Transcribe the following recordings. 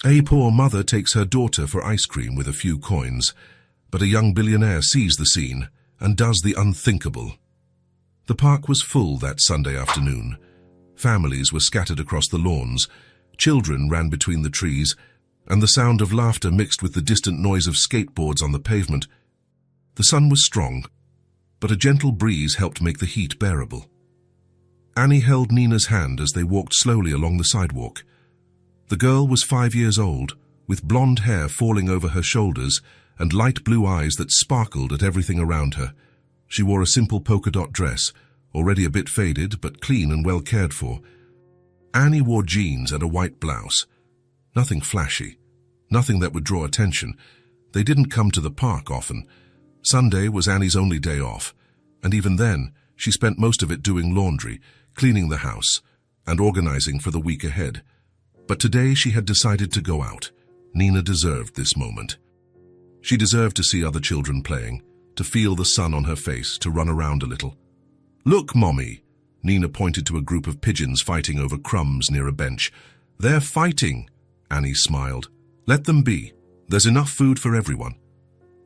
A poor mother takes her daughter for ice cream with a few coins, but a young billionaire sees the scene and does the unthinkable. The park was full that Sunday afternoon. Families were scattered across the lawns, children ran between the trees, and the sound of laughter mixed with the distant noise of skateboards on the pavement. The sun was strong, but a gentle breeze helped make the heat bearable. Annie held Nina's hand as they walked slowly along the sidewalk. The girl was 5 years old, with blonde hair falling over her shoulders and light blue eyes that sparkled at everything around her. She wore a simple polka-dot dress, already a bit faded but clean and well cared for. Annie wore jeans and a white blouse. Nothing flashy, nothing that would draw attention. They didn't come to the park often. Sunday was Annie's only day off, and even then, she spent most of it doing laundry, cleaning the house, and organizing for the week ahead. But today she had decided to go out. Nina deserved this moment. She deserved to see other children playing, to feel the sun on her face, to run around a little. "Look, Mommy!" Nina pointed to a group of pigeons fighting over crumbs near a bench. "They're fighting," Annie smiled. "Let them be. There's enough food for everyone."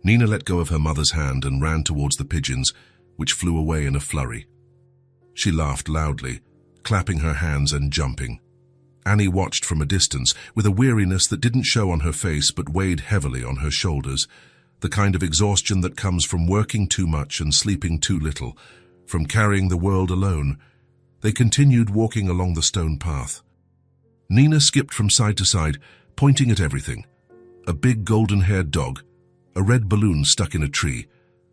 Nina let go of her mother's hand and ran towards the pigeons, which flew away in a flurry. She laughed loudly, clapping her hands and jumping. Annie watched from a distance, with a weariness that didn't show on her face but weighed heavily on her shoulders, the kind of exhaustion that comes from working too much and sleeping too little, from carrying the world alone. They continued walking along the stone path. Nina skipped from side to side, pointing at everything. A big golden-haired dog, a red balloon stuck in a tree,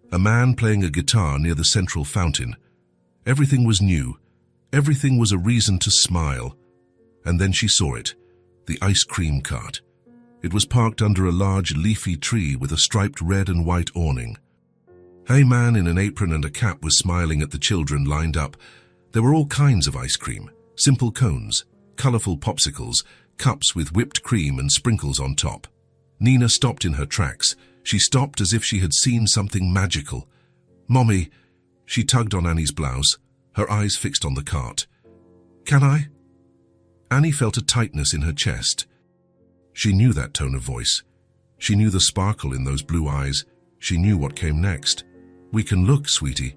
a man playing a guitar near the central fountain. Everything was new. Everything was a reason to smile. And then she saw it, the ice cream cart. It was parked under a large leafy tree with a striped red and white awning. A man in an apron and a cap was smiling at the children lined up. There were all kinds of ice cream, simple cones, colorful popsicles, cups with whipped cream and sprinkles on top. Nina stopped in her tracks. She stopped as if she had seen something magical. "Mommy," she tugged on Annie's blouse, her eyes fixed on the cart. "Can I?" Annie felt a tightness in her chest. She knew that tone of voice. She knew the sparkle in those blue eyes. She knew what came next. "We can look, sweetie."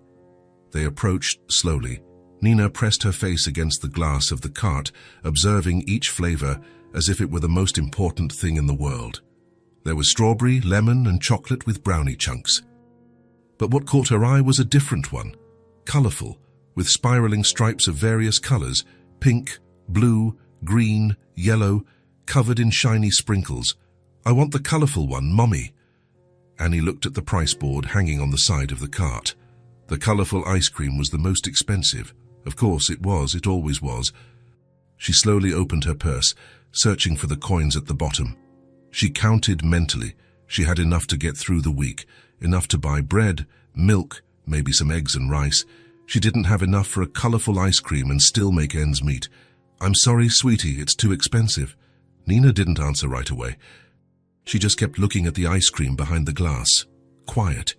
They approached slowly. Nina pressed her face against the glass of the cart, observing each flavor as if it were the most important thing in the world. There was strawberry, lemon, and chocolate with brownie chunks. But what caught her eye was a different one, colorful, with spiraling stripes of various colors, pink, blue, green, yellow, covered in shiny sprinkles. "I want the colorful one, Mommy." Annie looked at the price board hanging on the side of the cart. The colorful ice cream was the most expensive. Of course it was, it always was. She slowly opened her purse, searching for the coins at the bottom. She counted mentally. She had enough to get through the week, enough to buy bread, milk, maybe some eggs and rice. She didn't have enough for a colorful ice cream and still make ends meet. "I'm sorry, sweetie, it's too expensive." Nina didn't answer right away. She just kept looking at the ice cream behind the glass. Quiet.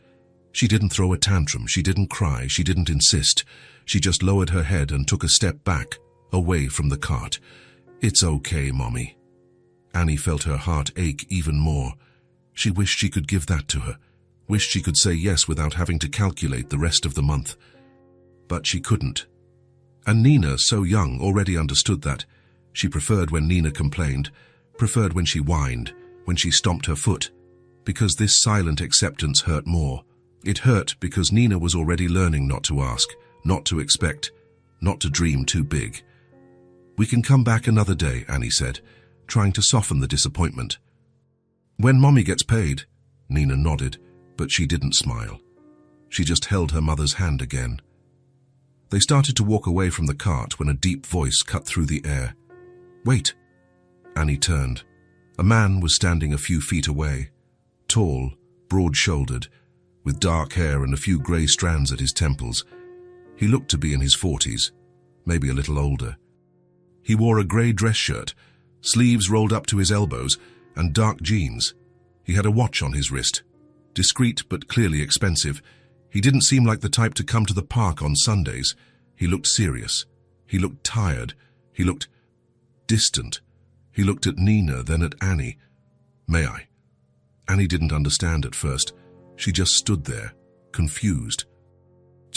She didn't throw a tantrum, she didn't cry, she didn't insist. She just lowered her head and took a step back, away from the cart. "It's okay, Mommy." Annie felt her heart ache even more. She wished she could give that to her, wished she could say yes without having to calculate the rest of the month. But she couldn't. And Nina, so young, already understood that. She preferred when Nina complained, preferred when she whined, when she stomped her foot, because this silent acceptance hurt more. It hurt because Nina was already learning not to ask, not to expect, not to dream too big. "We can come back another day," Annie said, trying to soften the disappointment. "When Mommy gets paid." Nina nodded, but she didn't smile. She just held her mother's hand again. They started to walk away from the cart when a deep voice cut through the air. "Wait." Annie turned. A man was standing a few feet away, tall, broad-shouldered, with dark hair and a few grey strands at his temples. He looked to be in his 40s, maybe a little older. He wore a grey dress shirt, sleeves rolled up to his elbows, and dark jeans. He had a watch on his wrist, discreet but clearly expensive. He didn't seem like the type to come to the park on Sundays. He looked serious. He looked tired. He looked distant. He looked at Nina, then at Annie. "May I?" Annie didn't understand at first. She just stood there, confused.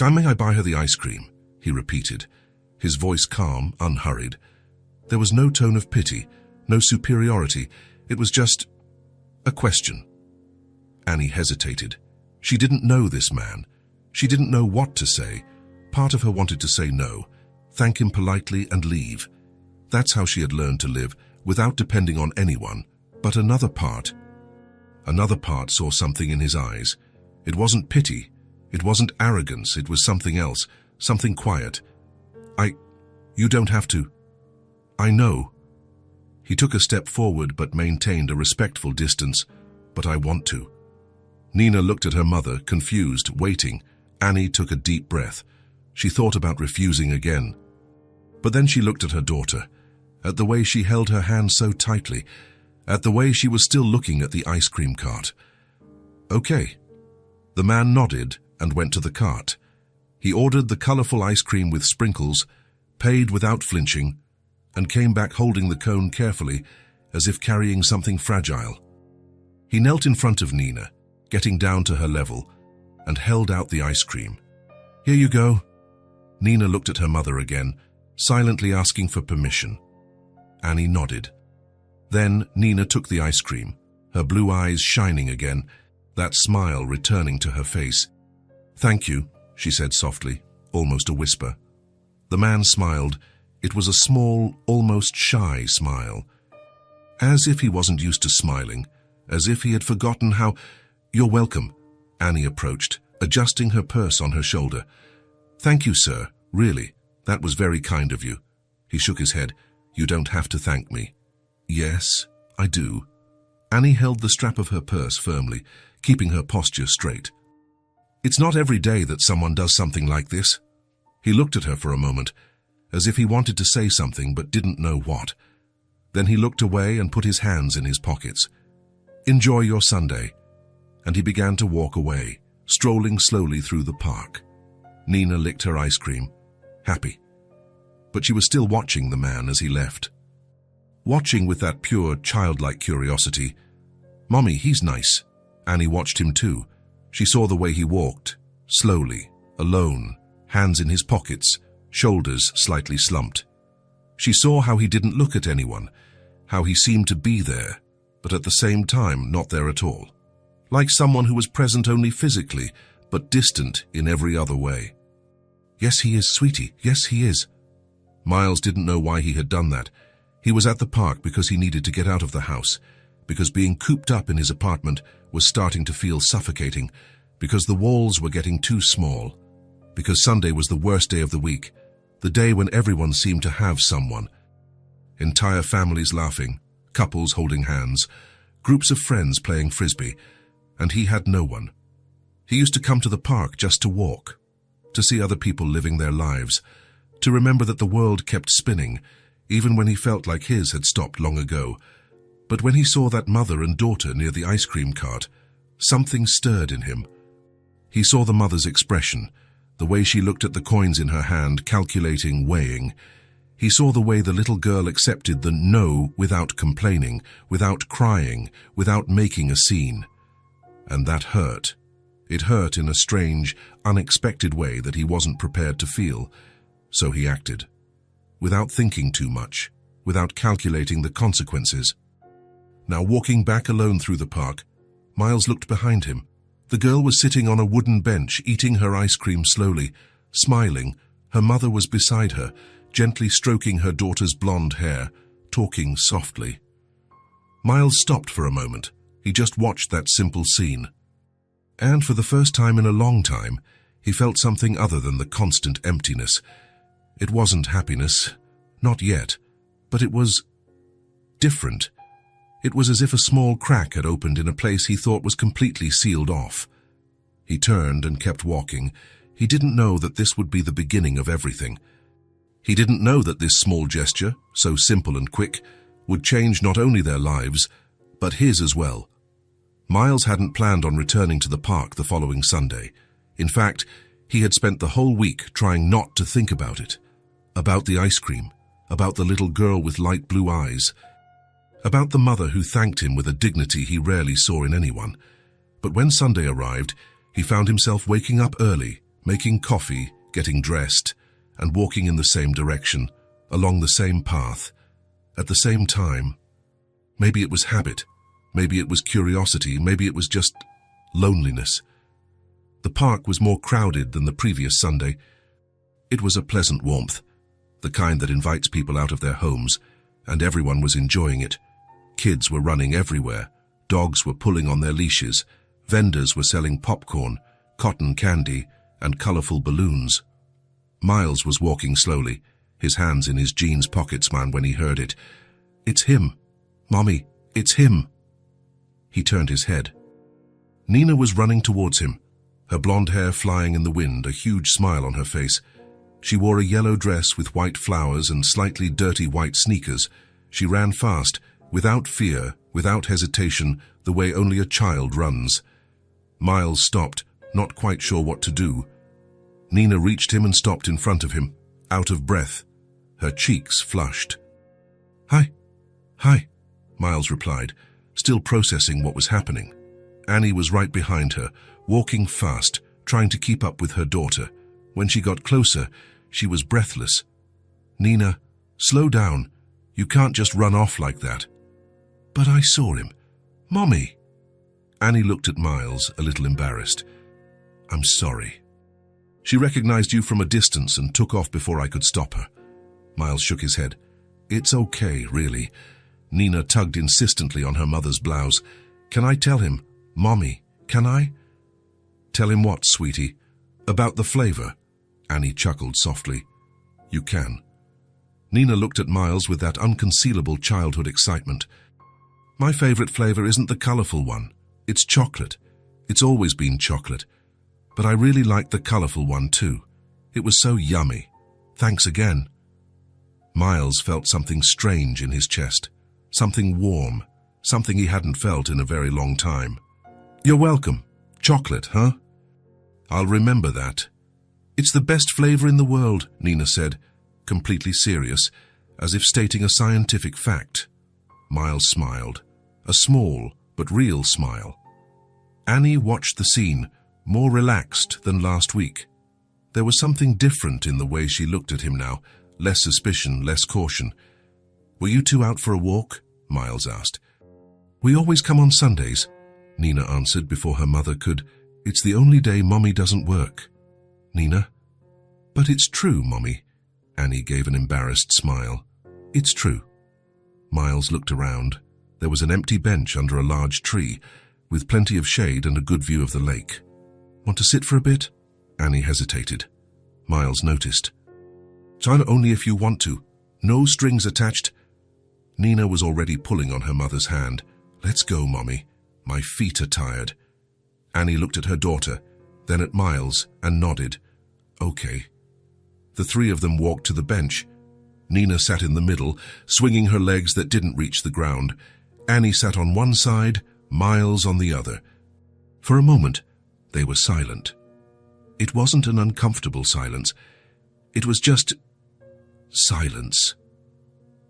"May I buy her the ice cream?" he repeated, his voice calm, unhurried. There was no tone of pity, no superiority. It was just a question. Annie hesitated. She didn't know this man. She didn't know what to say. Part of her wanted to say no, thank him politely and leave. That's how she had learned to live, without depending on anyone. But another part saw something in his eyes. It wasn't pity. It wasn't arrogance. It was something else, something quiet. You don't have to. I know." He took a step forward but maintained a respectful distance. "But I want to." Nina looked at her mother, confused, waiting. Annie took a deep breath. She thought about refusing again. But then she looked at her daughter, at the way she held her hand so tightly, at the way she was still looking at the ice cream cart. "Okay." The man nodded and went to the cart. He ordered the colorful ice cream with sprinkles, paid without flinching, and came back holding the cone carefully, as if carrying something fragile. He knelt in front of Nina, getting down to her level, and held out the ice cream. "Here you go." Nina looked at her mother again, silently asking for permission. Annie nodded. Then Nina took the ice cream, her blue eyes shining again, that smile returning to her face. "Thank you," she said softly, almost a whisper. The man smiled. It was a small, almost shy smile. As if he wasn't used to smiling, as if he had forgotten how— "You're welcome." Annie approached, adjusting her purse on her shoulder. "Thank you, sir. Really, that was very kind of you." He shook his head. "You don't have to thank me." "Yes, I do." Annie held the strap of her purse firmly, keeping her posture straight. "It's not every day that someone does something like this." He looked at her for a moment, as if he wanted to say something but didn't know what. Then he looked away and put his hands in his pockets. "Enjoy your Sunday." And he began to walk away, strolling slowly through the park. Nina licked her ice cream, happy. But she was still watching the man as he left. Watching with that pure, childlike curiosity. "Mommy, he's nice." Annie watched him too. She saw the way he walked, slowly, alone, hands in his pockets, shoulders slightly slumped. She saw how he didn't look at anyone, how he seemed to be there, but at the same time not there at all. Like someone who was present only physically, but distant in every other way. "Yes, he is, sweetie. Yes, he is." Miles didn't know why he had done that. He was at the park because he needed to get out of the house, because being cooped up in his apartment was starting to feel suffocating, because the walls were getting too small, because Sunday was the worst day of the week, the day when everyone seemed to have someone. Entire families laughing, couples holding hands, groups of friends playing frisbee, and he had no one. He used to come to the park just to walk, to see other people living their lives, to remember that the world kept spinning, even when he felt like his had stopped long ago. But when he saw that mother and daughter near the ice cream cart, something stirred in him. He saw the mother's expression, the way she looked at the coins in her hand, calculating, weighing. He saw the way the little girl accepted the no without complaining, without crying, without making a scene. And that hurt. It hurt in a strange, unexpected way that he wasn't prepared to feel. So he acted. Without thinking too much, without calculating the consequences. Now walking back alone through the park, Miles looked behind him. The girl was sitting on a wooden bench, eating her ice cream slowly, smiling. Her mother was beside her, gently stroking her daughter's blonde hair, talking softly. Miles stopped for a moment. He just watched that simple scene. And for the first time in a long time, he felt something other than the constant emptiness. It wasn't happiness, not yet, but it was different. It was as if a small crack had opened in a place he thought was completely sealed off. He turned and kept walking. He didn't know that this would be the beginning of everything. He didn't know that this small gesture, so simple and quick, would change not only their lives, but his as well. Miles hadn't planned on returning to the park the following Sunday. In fact, he had spent the whole week trying not to think about it. About the ice cream, about the little girl with light blue eyes. About the mother who thanked him with a dignity he rarely saw in anyone. But when Sunday arrived, he found himself waking up early, making coffee, getting dressed, and walking in the same direction, along the same path, at the same time. Maybe it was habit, maybe it was curiosity, maybe it was just loneliness. The park was more crowded than the previous Sunday. It was a pleasant warmth, the kind that invites people out of their homes, and everyone was enjoying it. Kids were running everywhere, dogs were pulling on their leashes, vendors were selling popcorn, cotton candy, and colorful balloons. Miles was walking slowly, his hands in his jeans pockets when he heard it. "It's him. Mommy, it's him." He turned his head. Nina was running towards him, her blonde hair flying in the wind, a huge smile on her face. She wore a yellow dress with white flowers and slightly dirty white sneakers. She ran fast, without fear, without hesitation, the way only a child runs. Miles stopped, not quite sure what to do. Nina reached him and stopped in front of him, out of breath. Her cheeks flushed. "Hi, hi," Miles replied, still processing what was happening. Annie was right behind her, walking fast, trying to keep up with her daughter. When she got closer, she was breathless. "Nina, slow down. You can't just run off like that." "But I saw him. Mommy." Annie looked at Miles, a little embarrassed. "I'm sorry." "She recognized you from a distance and took off before I could stop her." Miles shook his head. "It's okay, really." Nina tugged insistently on her mother's blouse. "Can I tell him? Mommy, can I?" "Tell him what, sweetie?" "About the flavor." Annie chuckled softly. "You can." Nina looked at Miles with that unconcealable childhood excitement. "My favorite flavor isn't the colorful one. It's chocolate. It's always been chocolate. But I really like the colorful one too. It was so yummy. Thanks again." Miles felt something strange in his chest. Something warm. Something he hadn't felt in a very long time. "You're welcome. Chocolate, huh?" "I'll remember that." "It's the best flavor in the world," Nina said, completely serious, as if stating a scientific fact. Miles smiled, a small but real smile. Annie watched the scene, more relaxed than last week. There was something different in the way she looked at him now, less suspicion, less caution. "Were you two out for a walk?" Miles asked. "We always come on Sundays," Nina answered before her mother could. "It's the only day Mommy doesn't work." "Nina?" "But it's true, Mommy." Annie gave an embarrassed smile. "It's true." Miles looked around. There was an empty bench under a large tree, with plenty of shade and a good view of the lake. "Want to sit for a bit?" Annie hesitated. Miles noticed. "Time only if you want to. No strings attached." Nina was already pulling on her mother's hand. "Let's go, Mommy. My feet are tired." Annie looked at her daughter, then at Miles, and nodded. "Okay." The three of them walked to the bench. Nina sat in the middle, swinging her legs that didn't reach the ground. Annie sat on one side, Miles on the other. For a moment, they were silent. It wasn't an uncomfortable silence. It was just silence.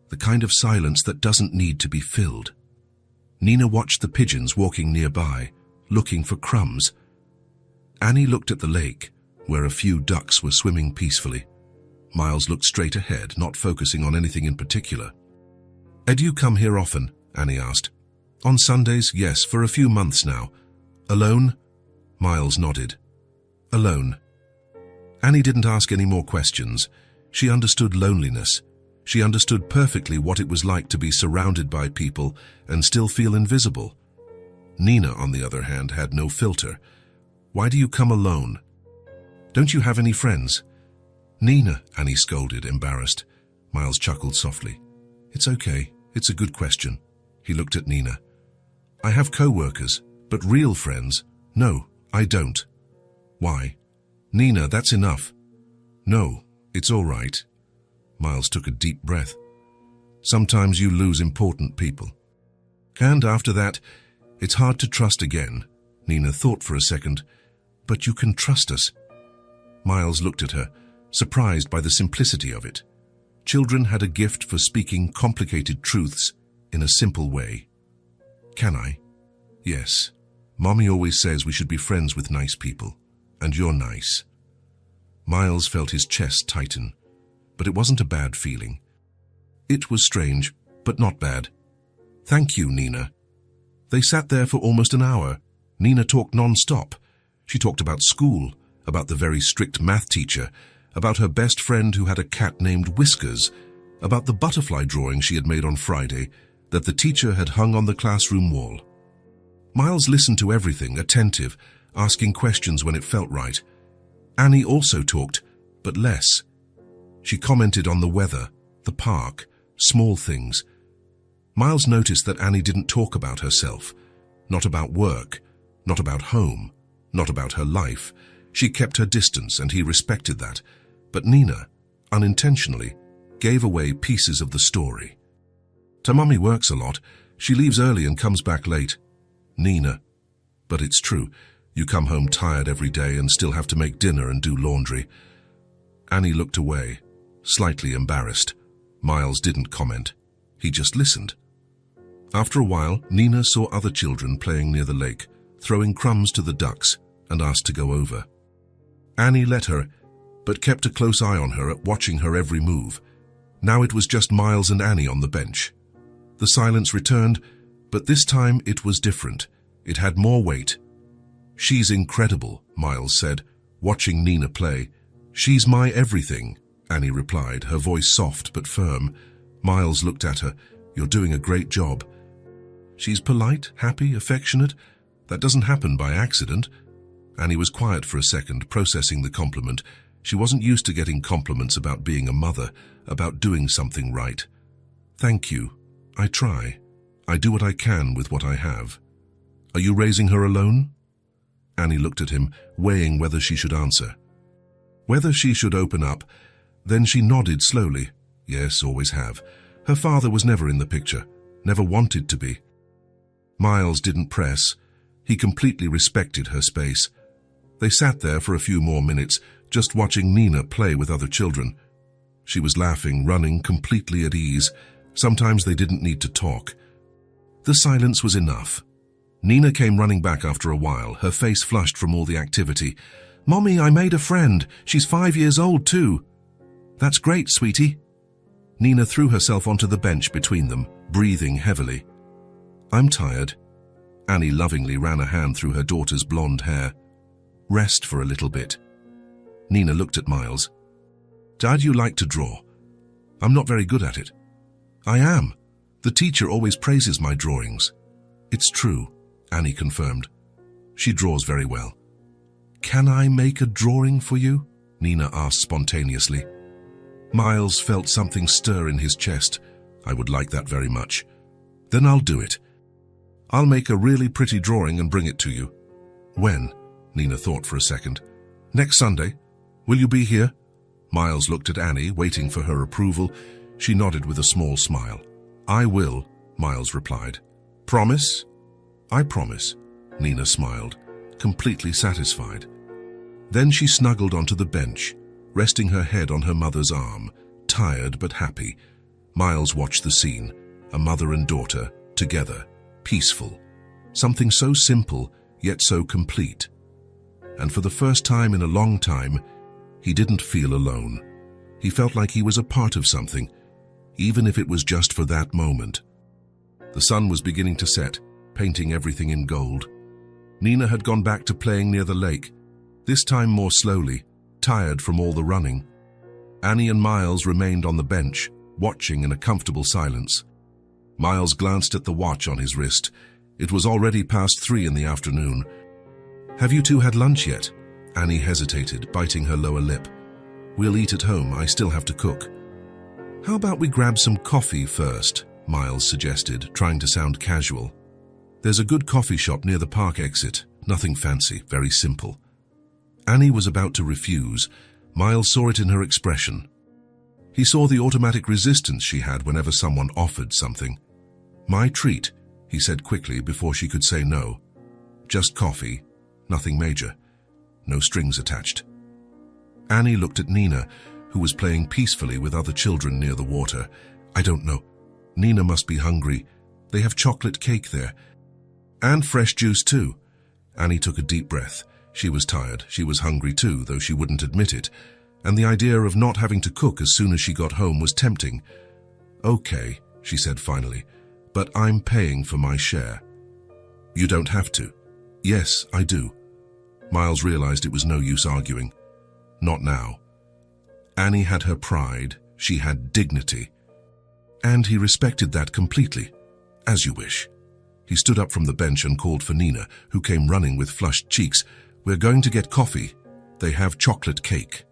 The kind of silence that doesn't need to be filled. Nina watched the pigeons walking nearby, looking for crumbs. Annie looked at the lake, where a few ducks were swimming peacefully. Miles looked straight ahead, not focusing on anything in particular. "Do you come here often?" Annie asked. "On Sundays, yes, for a few months now." "Alone?" Miles nodded. "Alone." Annie didn't ask any more questions. She understood loneliness. She understood perfectly what it was like to be surrounded by people and still feel invisible. Nina, on the other hand, had no filter. "Why do you come alone?" "Don't you have any friends?" "Nina," Annie scolded, embarrassed. Miles chuckled softly. "It's okay. It's a good question." He looked at Nina. "I have co-workers, but real friends? No, I don't." "Why?" "Nina, that's enough." "No, it's all right." Miles took a deep breath. "Sometimes you lose important people. And after that, it's hard to trust again." Nina thought for a second. "But you can trust us." Miles looked at her, surprised by the simplicity of it. Children had a gift for speaking complicated truths. in a simple way. Can I? Yes. Mommy always says we should be friends with nice people, and you're nice. Miles felt his chest tighten, but it wasn't a bad feeling. It was strange, but not bad. Thank you, Nina. They sat there for almost an hour. Nina talked non-stop. She talked about school, about the very strict math teacher, about her best friend who had a cat named Whiskers, about the butterfly drawing she had made on Friday that the teacher had hung on the classroom wall. Miles listened to everything, attentive, asking questions when it felt right. Annie also talked, but less. She commented on the weather, the park, small things. Miles noticed that Annie didn't talk about herself, not about work, not about home, not about her life. She kept her distance, and he respected that. But Nina, unintentionally, gave away pieces of the story. Tamami works a lot. She leaves early and comes back late. Nina. But it's true. You come home tired every day and still have to make dinner and do laundry. Annie looked away, slightly embarrassed. Miles didn't comment. He just listened. After a while, Nina saw other children playing near the lake, throwing crumbs to the ducks, and asked to go over. Annie let her, but kept a close eye on her, watching her every move. Now it was just Miles and Annie on the bench. The silence returned, but this time it was different. It had more weight. She's incredible, Miles said, watching Nina play. She's my everything, Annie replied, her voice soft but firm. Miles looked at her. You're doing a great job. She's polite, happy, affectionate. That doesn't happen by accident. Annie was quiet for a second, processing the compliment. She wasn't used to getting compliments about being a mother, about doing something right. Thank you. I try. I do what I can with what I have. Are you raising her alone? Annie looked at him, weighing whether she should answer. Whether she should open up. Then she nodded slowly. Yes, always have. Her father was never in the picture, never wanted to be. Miles didn't press. He completely respected her space. They sat there for a few more minutes, just watching Nina play with other children. She was laughing, running, completely at ease. Sometimes they didn't need to talk. The silence was enough. Nina came running back after a while, her face flushed from all the activity. Mommy, I made a friend. She's 5 years old too. That's great, sweetie. Nina threw herself onto the bench between them, breathing heavily. I'm tired. Annie lovingly ran a hand through her daughter's blonde hair. Rest for a little bit. Nina looked at Miles. Dad, you like to draw. I'm not very good at it. I am. The teacher always praises my drawings. It's true, Annie confirmed. She draws very well. Can I make a drawing for you? Nina asked spontaneously. Miles felt something stir in his chest. I would like that very much. Then I'll do it. I'll make a really pretty drawing and bring it to you. When? Nina thought for a second. Next Sunday. Will you be here? Miles looked at Annie, waiting for her approval. She nodded with a small smile. I will, Miles replied. Promise? I promise, Nina smiled, completely satisfied. Then she snuggled onto the bench, resting her head on her mother's arm, tired but happy. Miles watched the scene, a mother and daughter, together, peaceful. Something so simple, yet so complete. And for the first time in a long time, he didn't feel alone. He felt like he was a part of something, even if it was just for that moment. The sun was beginning to set, painting everything in gold. Nina had gone back to playing near the lake, this time more slowly, tired from all the running. Annie and Miles remained on the bench, watching in a comfortable silence. Miles glanced at the watch on his wrist. It was already past 3 in the afternoon. Have you two had lunch yet? Annie hesitated, biting her lower lip. We'll eat at home, I still have to cook. How about we grab some coffee first? Miles suggested, trying to sound casual. There's a good coffee shop near the park exit. Nothing fancy, very simple. Annie was about to refuse. Miles saw it in her expression. He saw the automatic resistance she had whenever someone offered something. My treat, he said quickly before she could say no. Just coffee, nothing major, no strings attached. Annie looked at Nina, who was playing peacefully with other children near the water. I don't know. Nina must be hungry. They have chocolate cake there. And fresh juice too. Annie took a deep breath. She was tired. She was hungry too, though she wouldn't admit it. And the idea of not having to cook as soon as she got home was tempting. "Okay," she said finally, "but I'm paying for my share." "You don't have to." "Yes, I do." Miles realized it was no use arguing. Not now. Annie had her pride. She had dignity. And he respected that completely. "As you wish." He stood up from the bench and called for Nina, who came running with flushed cheeks. "We're going to get coffee. They have chocolate cake."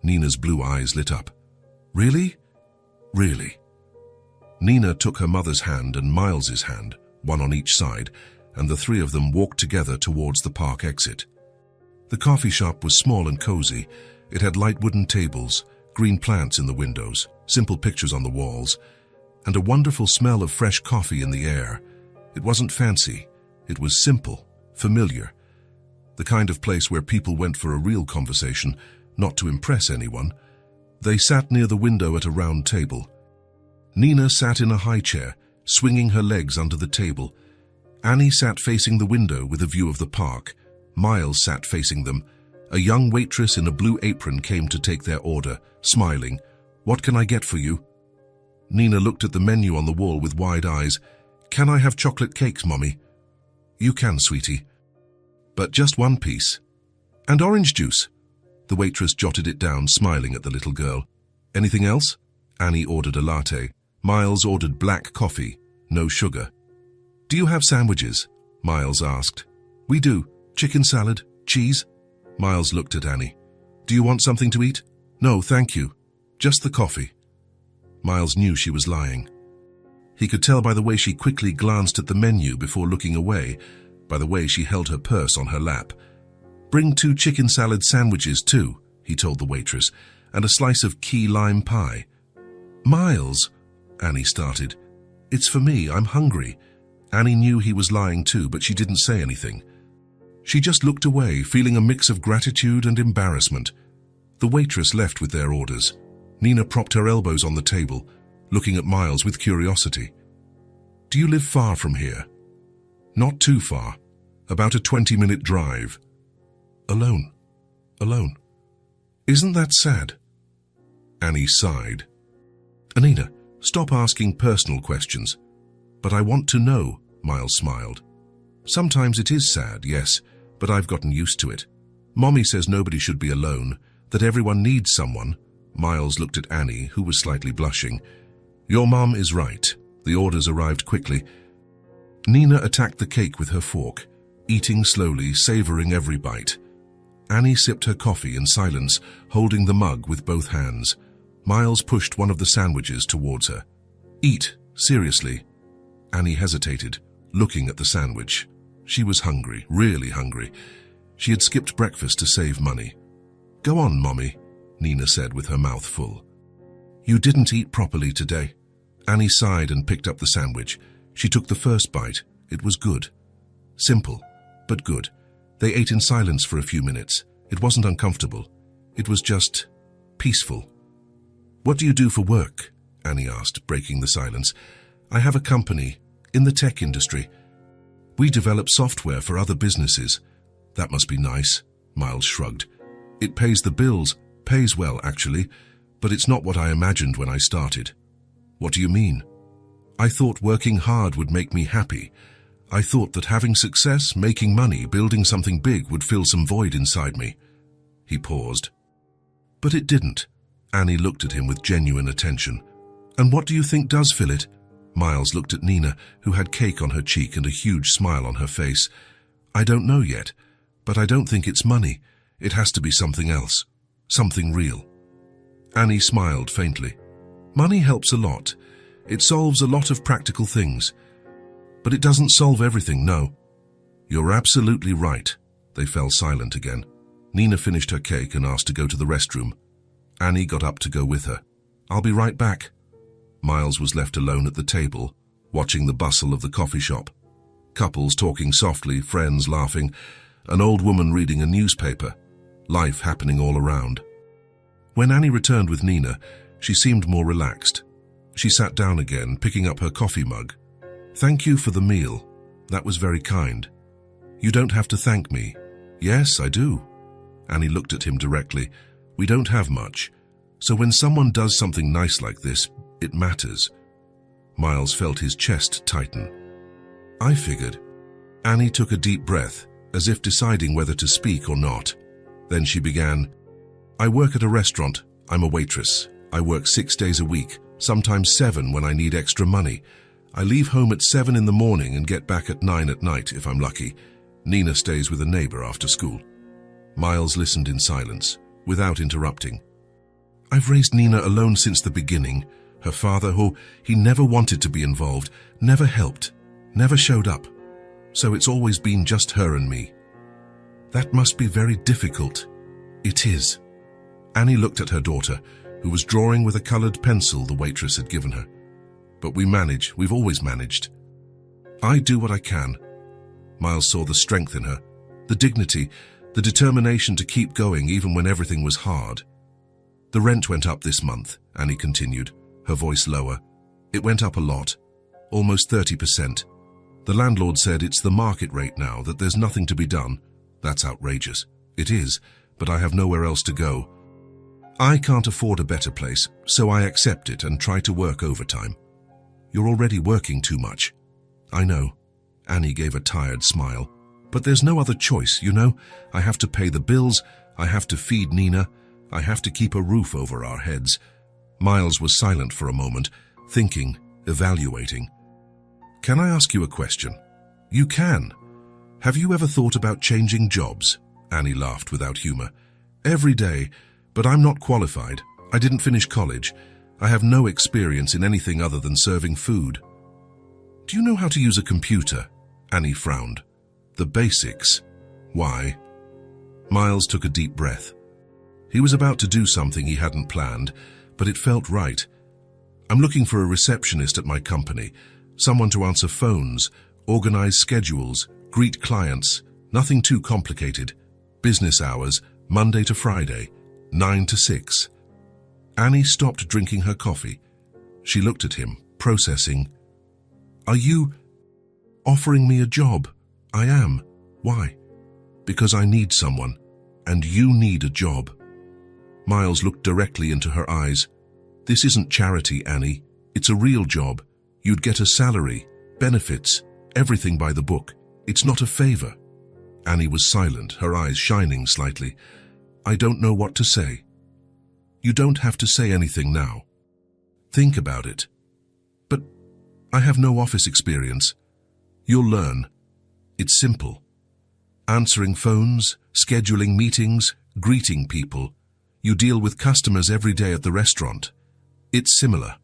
Nina's blue eyes lit up. "Really? Really?" Nina took her mother's hand and Miles's hand, one on each side, and the three of them walked together towards the park exit. The coffee shop was small and cozy. It had light wooden tables, green plants in the windows, simple pictures on the walls, and a wonderful smell of fresh coffee in the air. It wasn't fancy. It was simple, familiar. The kind of place where people went for a real conversation, not to impress anyone. They sat near the window at a round table. Nina sat in a high chair, swinging her legs under the table. Annie sat facing the window with a view of the park. Miles sat facing them. A young waitress in a blue apron came to take their order, smiling. "What can I get for you?" Nina looked at the menu on the wall with wide eyes. "Can I have chocolate cakes, Mommy?" "You can, sweetie. But just one piece. And orange juice." The waitress jotted it down, smiling at the little girl. "Anything else?" Annie ordered a latte. Miles ordered black coffee, no sugar. "Do you have sandwiches?" Miles asked. "We do. Chicken salad, cheese." Miles looked at Annie. "Do you want something to eat?" "No, thank you. Just the coffee." Miles knew she was lying. He could tell by the way she quickly glanced at the menu before looking away, by the way she held her purse on her lap. "Bring 2 chicken salad sandwiches too," he told the waitress, "and a slice of key lime pie." "Miles," Annie started. "It's for me, I'm hungry." Annie knew he was lying too, but she didn't say anything. She just looked away, feeling a mix of gratitude and embarrassment. The waitress left with their orders. Nina propped her elbows on the table, looking at Miles with curiosity. "Do you live far from here?" "Not too far. About a 20-minute drive." "Alone? Alone? Isn't that sad?" Annie sighed. "Anina, stop asking personal questions." "But I want to know," Miles smiled. "Sometimes it is sad, yes, but I've gotten used to it. Mommy says nobody should be alone, that everyone needs someone." Miles looked at Annie, who was slightly blushing. "Your mom is right." The orders arrived quickly. Nina attacked the cake with her fork, eating slowly, savoring every bite. Annie sipped her coffee in silence, holding the mug with both hands. Miles pushed one of the sandwiches towards her. "Eat, seriously." Annie hesitated, looking at the sandwich. She was hungry, really hungry. She had skipped breakfast to save money. "Go on, Mommy," Nina said with her mouth full. "You didn't eat properly today." Annie sighed and picked up the sandwich. She took the first bite. It was good. Simple, but good. They ate in silence for a few minutes. It wasn't uncomfortable. It was just peaceful. "What do you do for work?" Annie asked, breaking the silence. "I have a company in the tech industry. We develop software for other businesses." "That must be nice," Miles shrugged. "It pays the bills, pays well actually, but it's not what I imagined when I started." "What do you mean?" "I thought working hard would make me happy. I thought that having success, making money, building something big would fill some void inside me." He paused. "But it didn't." Annie looked at him with genuine attention. "And what do you think does fill it?" Miles looked at Nina, who had cake on her cheek and a huge smile on her face. "I don't know yet, but I don't think it's money. It has to be something else, something real." Annie smiled faintly. "Money helps a lot. It solves a lot of practical things. But it doesn't solve everything, no." "You're absolutely right." They fell silent again. Nina finished her cake and asked to go to the restroom. Annie got up to go with her. "I'll be right back." Miles was left alone at the table, watching the bustle of the coffee shop. Couples talking softly, friends laughing, an old woman reading a newspaper, life happening all around. When Annie returned with Nina, she seemed more relaxed. She sat down again, picking up her coffee mug. Thank you for the meal. That was very kind. You don't have to thank me. Yes, I do. Annie looked at him directly. We don't have much. So when someone does something nice like this, it matters. Miles felt his chest tighten. I figured. Annie took a deep breath, as if deciding whether to speak or not. Then she began, I work at a restaurant. I'm a waitress. I work 6 days a week, sometimes 7 when I need extra money. I leave home at 7 in the morning and get back at 9 at night if I'm lucky. Nina stays with a neighbor after school. Miles listened in silence, without interrupting. I've raised Nina alone since the beginning. Her father, who he never wanted to be involved, never helped, never showed up. So it's always been just her and me. That must be very difficult. It is. Annie looked at her daughter, who was drawing with a colored pencil the waitress had given her. But we've always managed. I do what I can. Miles saw the strength in her, the dignity, the determination to keep going even when everything was hard. The rent went up this month, Annie continued, her voice lower. It went up a lot, almost 30%. The landlord said it's the market rate now, that there's nothing to be done. That's outrageous. It is, but I have nowhere else to go. I can't afford a better place, so I accept it and try to work overtime. You're already working too much. I know. Annie gave a tired smile. But there's no other choice, you know? I have to pay the bills, I have to feed Nina, I have to keep a roof over our heads. Miles was silent for a moment, thinking, evaluating. Can I ask you a question? You can. Have you ever thought about changing jobs? Annie laughed without humor. Every day, but I'm not qualified. I didn't finish college. I have no experience in anything other than serving food. Do you know how to use a computer? Annie frowned. The basics. Why? Miles took a deep breath. He was about to do something he hadn't planned, but it felt right. I'm looking for a receptionist at my company, someone to answer phones, organize schedules, greet clients, nothing too complicated. Business hours, Monday to Friday, 9 to 6. Annie stopped drinking her coffee. She looked at him, processing. Are you offering me a job? I am. Why? Because I need someone, and you need a job. Miles looked directly into her eyes. This isn't charity, Annie. It's a real job. You'd get a salary, benefits, everything by the book. It's not a favor. Annie was silent, her eyes shining slightly. I don't know what to say. You don't have to say anything now. Think about it. But I have no office experience. You'll learn. It's simple. Answering phones, scheduling meetings, greeting people. You deal with customers every day at the restaurant. It's similar.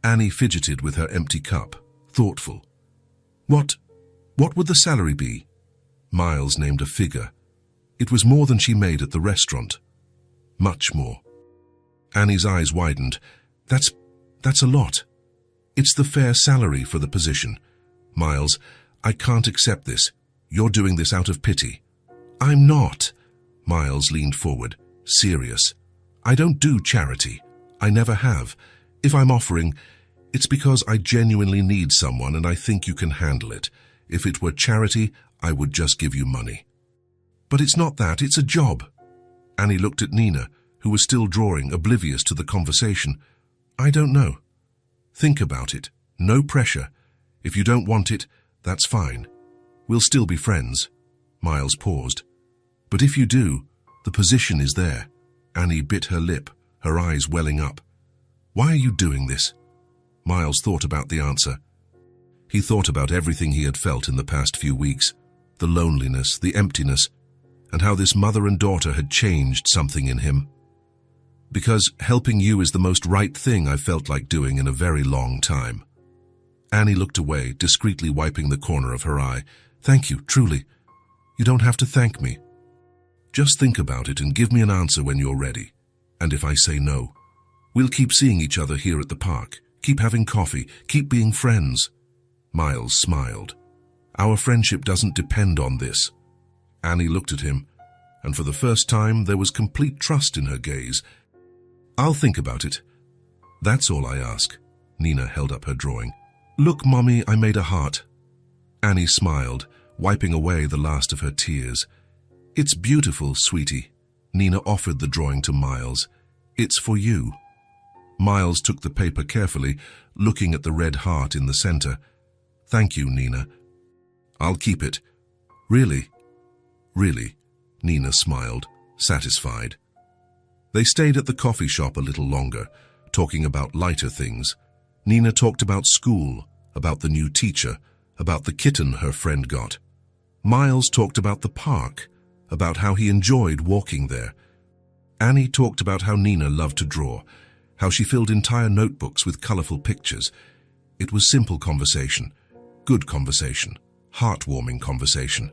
Annie fidgeted with her empty cup, thoughtful. What would the salary be? Miles named a figure. It was more than she made at the restaurant. Much more. Annie's eyes widened. That's a lot. It's the fair salary for the position. Miles, I can't accept this. You're doing this out of pity. I'm not. Miles leaned forward, serious. I don't do charity. I never have. If I'm offering, it's because I genuinely need someone and I think you can handle it. If it were charity, I would just give you money. But it's not that, it's a job. Annie looked at Nina, who was still drawing, oblivious to the conversation. I don't know. Think about it. No pressure. If you don't want it, that's fine. We'll still be friends. Miles paused. But if you do, the position is there. Annie bit her lip, her eyes welling up. Why are you doing this? Miles thought about the answer. He thought about everything he had felt in the past few weeks, the loneliness, the emptiness, and how this mother and daughter had changed something in him. Because helping you is the most right thing I've felt like doing in a very long time. Annie looked away, discreetly wiping the corner of her eye. Thank you, truly. You don't have to thank me. Just think about it and give me an answer when you're ready. And if I say no, we'll keep seeing each other here at the park, keep having coffee, keep being friends. Miles smiled. Our friendship doesn't depend on this. Annie looked at him, and for the first time there was complete trust in her gaze. I'll think about it. That's all I ask. Nina held up her drawing. Look, Mummy, I made a heart. Annie smiled, wiping away the last of her tears. It's beautiful, sweetie. Nina offered the drawing to Miles. It's for you. Miles took the paper carefully, looking at the red heart in the center. Thank you, Nina. I'll keep it. Really? Really? Nina smiled, satisfied. They stayed at the coffee shop a little longer, talking about lighter things. Nina talked about school, about the new teacher, about the kitten her friend got. Miles talked about the park, about how he enjoyed walking there. Annie talked about how Nina loved to draw, how she filled entire notebooks with colorful pictures. It was simple conversation, good conversation, heartwarming conversation.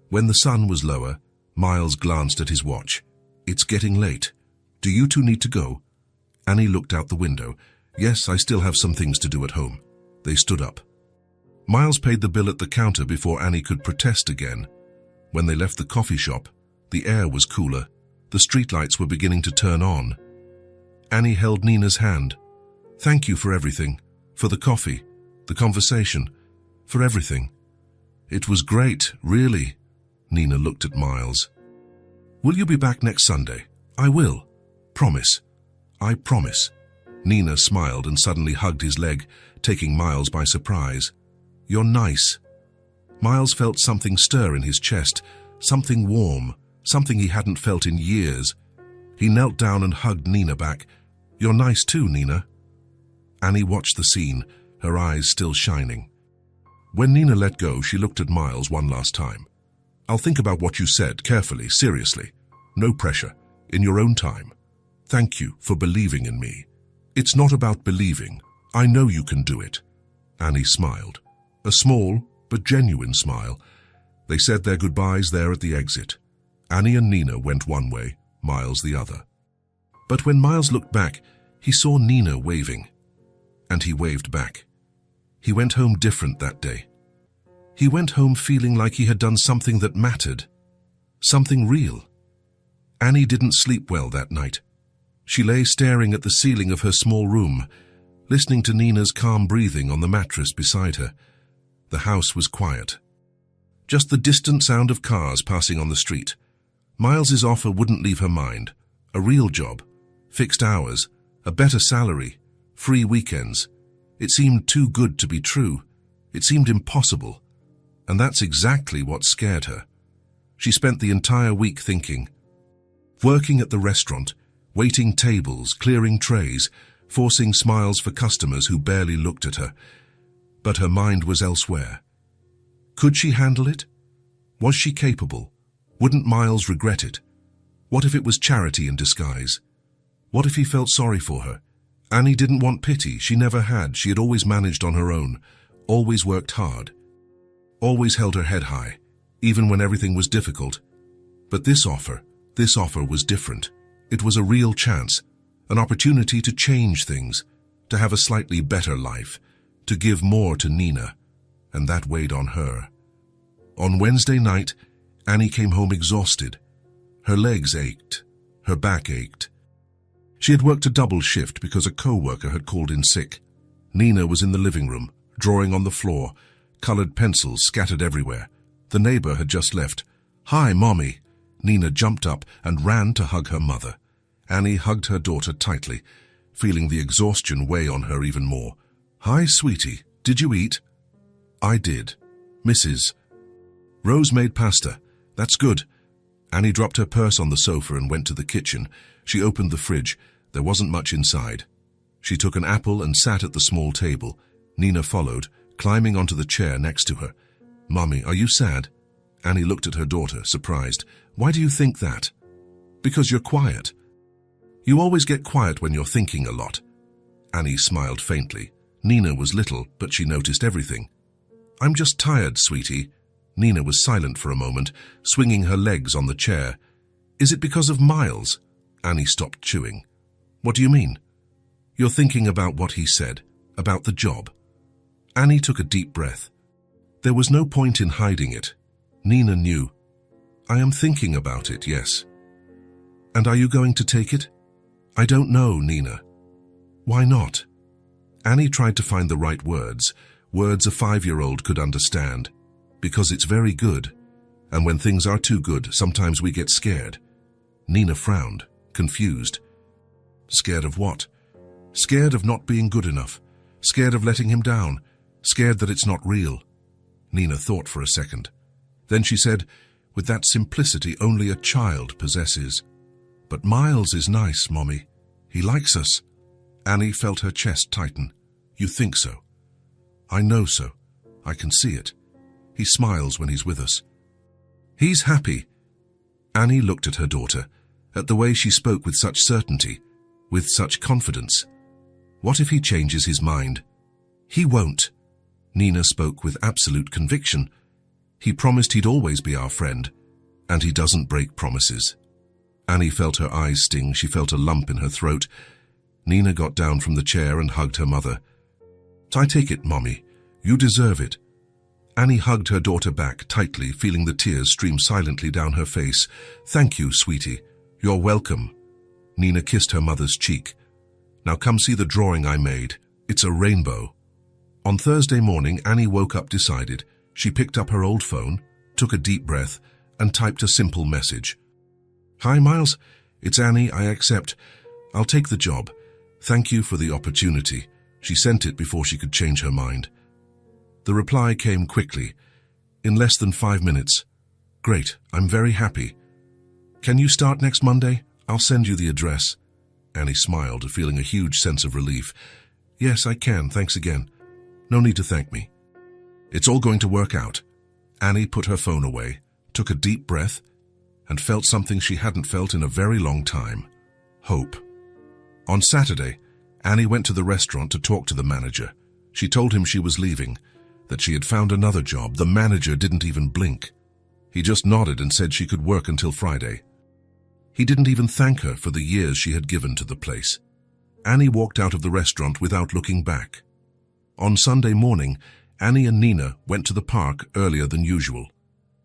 When the sun was lower, Miles glanced at his watch. It's getting late. Do you two need to go? Annie looked out the window. Yes, I still have some things to do at home. They stood up. Miles paid the bill at the counter before Annie could protest again. When they left the coffee shop, the air was cooler. The streetlights were beginning to turn on. Annie held Nina's hand. Thank you for everything, for the coffee, the conversation, for everything. It was great, really. Nina looked at Miles. Will you be back next Sunday? I will. Promise. I promise. Nina smiled and suddenly hugged his leg, taking Miles by surprise. You're nice. Miles felt something stir in his chest, something warm, something he hadn't felt in years. He knelt down and hugged Nina back. You're nice too, Nina. Annie watched the scene, her eyes still shining. When Nina let go, she looked at Miles one last time. I'll think about what you said, carefully, seriously. No pressure, in your own time. Thank you for believing in me. It's not about believing. I know you can do it. Annie smiled. A small but genuine smile. They said their goodbyes there at the exit. Annie and Nina went one way, Miles the other. But when Miles looked back, he saw Nina waving. And he waved back. He went home different that day. He went home feeling like he had done something that mattered. Something real. Annie didn't sleep well that night. She lay staring at the ceiling of her small room, listening to Nina's calm breathing on the mattress beside her. The house was quiet. Just the distant sound of cars passing on the street. Miles's offer wouldn't leave her mind. A real job, fixed hours, a better salary, free weekends. It seemed too good to be true. It seemed impossible. And that's exactly what scared her. She spent the entire week thinking. Working at the restaurant, waiting tables, clearing trays, forcing smiles for customers who barely looked at her. But her mind was elsewhere. Could she handle it? Was she capable? Wouldn't Miles regret it? What if it was charity in disguise? What if he felt sorry for her? Annie didn't want pity. She never had. She had always managed on her own, always worked hard, always held her head high, even when everything was difficult. But this offer was different. It was a real chance, an opportunity to change things, to have a slightly better life, to give more to Nina, and that weighed on her. On Wednesday night, Annie came home exhausted. Her legs ached, her back ached. She had worked a double shift because a co-worker had called in sick. Nina was in the living room, drawing on the floor, colored pencils scattered everywhere. The neighbor had just left. "Hi, Mommy." Nina jumped up and ran to hug her mother. Annie hugged her daughter tightly, feeling the exhaustion weigh on her even more. "Hi, sweetie. Did you eat?" "I did. Mrs. Rose made pasta. That's good." Annie dropped her purse on the sofa and went to the kitchen. She opened the fridge. There wasn't much inside. She took an apple and sat at the small table. Nina followed, climbing onto the chair next to her. "Mommy, are you sad?" Annie looked at her daughter, surprised. "Why do you think that?" "Because you're quiet. You always get quiet when you're thinking a lot." Annie smiled faintly. Nina was little, but she noticed everything. "I'm just tired, sweetie." Nina was silent for a moment, swinging her legs on the chair. "Is it because of Miles?" Annie stopped chewing. "What do you mean?" "You're thinking about what he said, about the job." Annie took a deep breath. There was no point in hiding it. Nina knew. "I am thinking about it, yes." "And are you going to take it?" "I don't know, Nina." "Why not?" Annie tried to find the right words, words a 5-year-old could understand. Because it's very good, and when things are too good, sometimes we get scared. Nina frowned, confused. Scared of what? Scared of not being good enough. Scared of letting him down. Scared that it's not real. Nina thought for a second. Then she said, with that simplicity only a child possesses. But Miles is nice, Mommy. He likes us. Annie felt her chest tighten. You think so? I know so. I can see it. He smiles when he's with us. He's happy. Annie looked at her daughter, at the way she spoke with such certainty, with such confidence. What if he changes his mind? He won't. Nina spoke with absolute conviction. He promised he'd always be our friend, and he doesn't break promises. Annie felt her eyes sting. She felt a lump in her throat. Nina got down from the chair and hugged her mother. I take it, Mommy. You deserve it. Annie hugged her daughter back tightly, feeling the tears stream silently down her face. Thank you, sweetie. You're welcome. Nina kissed her mother's cheek. Now come see the drawing I made. It's a rainbow. On Thursday morning, Annie woke up decided. She picked up her old phone, took a deep breath, and typed a simple message. Hi, Miles. It's Annie. I accept. I'll take the job. Thank you for the opportunity. She sent it before she could change her mind. The reply came quickly. In less than 5 minutes. Great. I'm very happy. Can you start next Monday? I'll send you the address. Annie smiled, feeling a huge sense of relief. Yes, I can. Thanks again. No need to thank me. It's all going to work out. Annie put her phone away, took a deep breath, and felt something she hadn't felt in a very long time. Hope. On Saturday, Annie went to the restaurant to talk to the manager. She told him she was leaving, that she had found another job. The manager didn't even blink. He just nodded and said she could work until Friday. He didn't even thank her for the years she had given to the place. Annie walked out of the restaurant without looking back. On Sunday morning, Annie and Nina went to the park earlier than usual.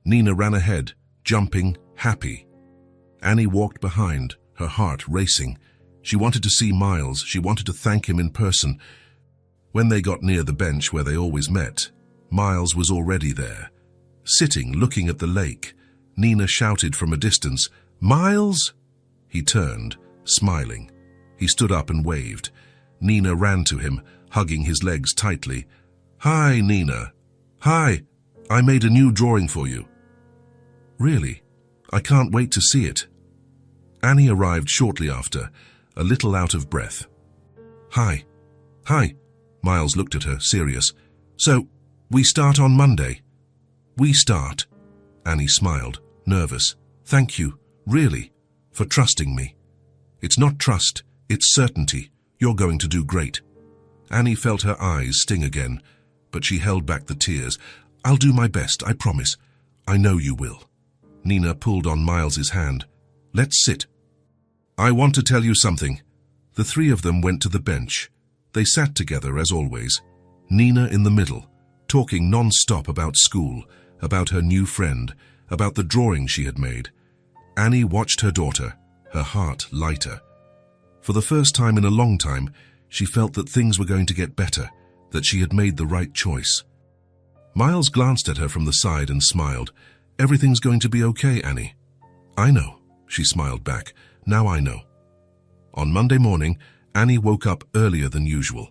Nina ran ahead, jumping, happy. Annie walked behind, her heart racing. She wanted to see Miles. She wanted to thank him in person. When they got near the bench where they always met, Miles was already there. Sitting, looking at the lake, Nina shouted from a distance, Miles! He turned, smiling. He stood up and waved. Nina ran to him, hugging his legs tightly. Hi, Nina. Hi, I made a new drawing for you. Really? I can't wait to see it. Annie arrived shortly after, a little out of breath. Hi. Hi. Miles looked at her, serious. So, we start on Monday? We start. Annie smiled, nervous. Thank you, really, for trusting me. It's not trust, it's certainty. You're going to do great. Annie felt her eyes sting again, but she held back the tears. I'll do my best, I promise. I know you will. Nina pulled on Miles's hand. Let's sit. I want to tell you something. The three of them went to the bench. They sat together as always, Nina in the middle, talking non-stop about school, about her new friend, about the drawing she had made. Annie watched her daughter, her heart lighter. For the first time in a long time, she felt that things were going to get better, that she had made the right choice. Miles glanced at her from the side and smiled. Everything's going to be okay, Annie. I know, she smiled back. Now I know. On Monday morning, Annie woke up earlier than usual.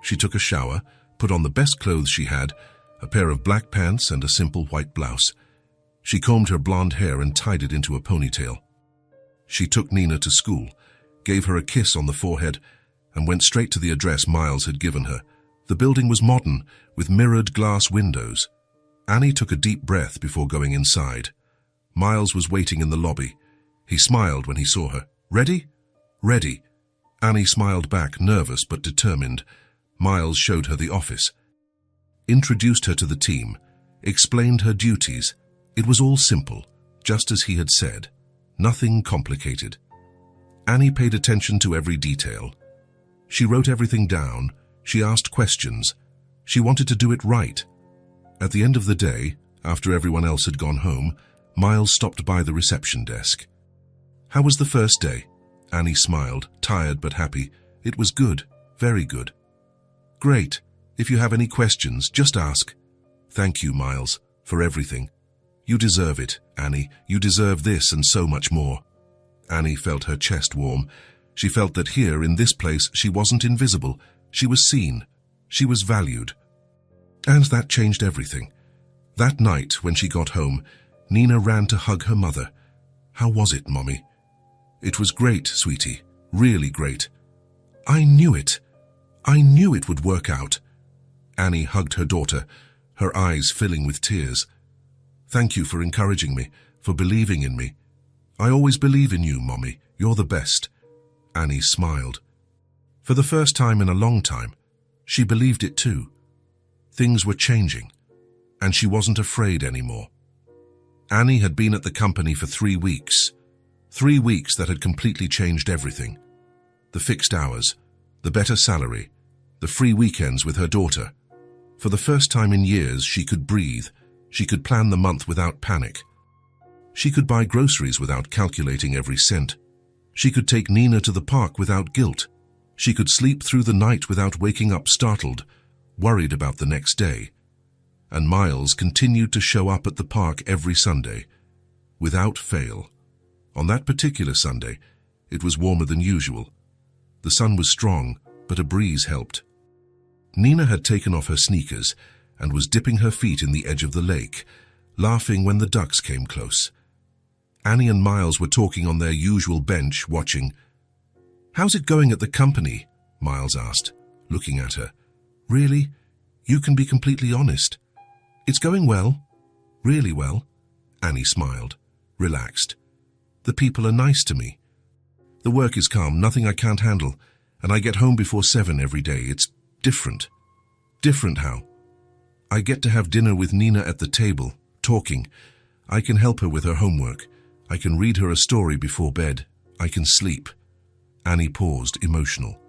She took a shower, put on the best clothes she had, a pair of black pants and a simple white blouse. She combed her blonde hair and tied it into a ponytail. She took Nina to school, gave her a kiss on the forehead, and went straight to the address Miles had given her. The building was modern, with mirrored glass windows. Annie took a deep breath before going inside. Miles was waiting in the lobby. He smiled when he saw her. Ready? Ready. Annie smiled back, nervous but determined. Miles showed her the office, introduced her to the team, explained her duties. It was all simple, just as he had said. Nothing complicated. Annie paid attention to every detail. She wrote everything down. She asked questions. She wanted to do it right. At the end of the day, after everyone else had gone home, Miles stopped by the reception desk. How was the first day? Annie smiled, tired but happy. It was good, very good. Great. If you have any questions, just ask. Thank you, Miles, for everything. You deserve it, Annie. You deserve this and so much more. Annie felt her chest warm. She felt that here, in this place, she wasn't invisible. She was seen. She was valued. And that changed everything. That night, when she got home, Nina ran to hug her mother. How was it, Mommy? It was great, sweetie. Really great. I knew it. I knew it would work out. Annie hugged her daughter, her eyes filling with tears. Thank you for encouraging me, for believing in me. I always believe in you, Mommy. You're the best. Annie smiled. For the first time in a long time, she believed it too. Things were changing, and she wasn't afraid anymore. Annie had been at the company for 3 weeks. 3 weeks that had completely changed everything. The fixed hours, the better salary, the free weekends with her daughter. For the first time in years, she could breathe. She could plan the month without panic. She could buy groceries without calculating every cent. She could take Nina to the park without guilt. She could sleep through the night without waking up startled, worried about the next day. And Miles continued to show up at the park every Sunday, without fail. On that particular Sunday, it was warmer than usual. The sun was strong, but a breeze helped. Nina had taken off her sneakers and was dipping her feet in the edge of the lake, laughing when the ducks came close. Annie and Miles were talking on their usual bench, watching. "How's it going at the company?" Miles asked, looking at her. "Really? You can be completely honest." "It's going well. Really well." Annie smiled, relaxed. "The people are nice to me. The work is calm, nothing I can't handle, and I get home before 7 every day. It's different." "Different how?" "I get to have dinner with Nina at the table, talking. I can help her with her homework. I can read her a story before bed. I can sleep." Annie paused, emotional.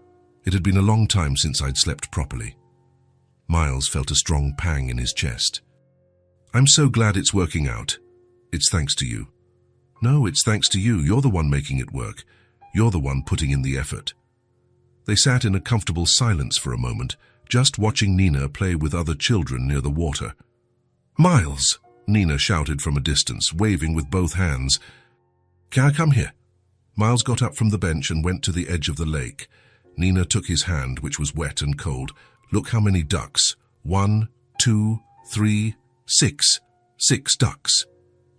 It had been a long time since I'd slept properly. Miles felt a strong pang in his chest. "I'm so glad it's working out. It's thanks to you." "No, it's thanks to you. You're the one making it work. You're the one putting in the effort." They sat in a comfortable silence for a moment, just watching Nina play with other children near the water. "Miles!" Nina shouted from a distance, waving with both hands. "Can I come here?" Miles got up from the bench and went to the edge of the lake. Nina took his hand, which was wet and cold. "Look how many ducks. 1, 2, 3, 6. 6 ducks."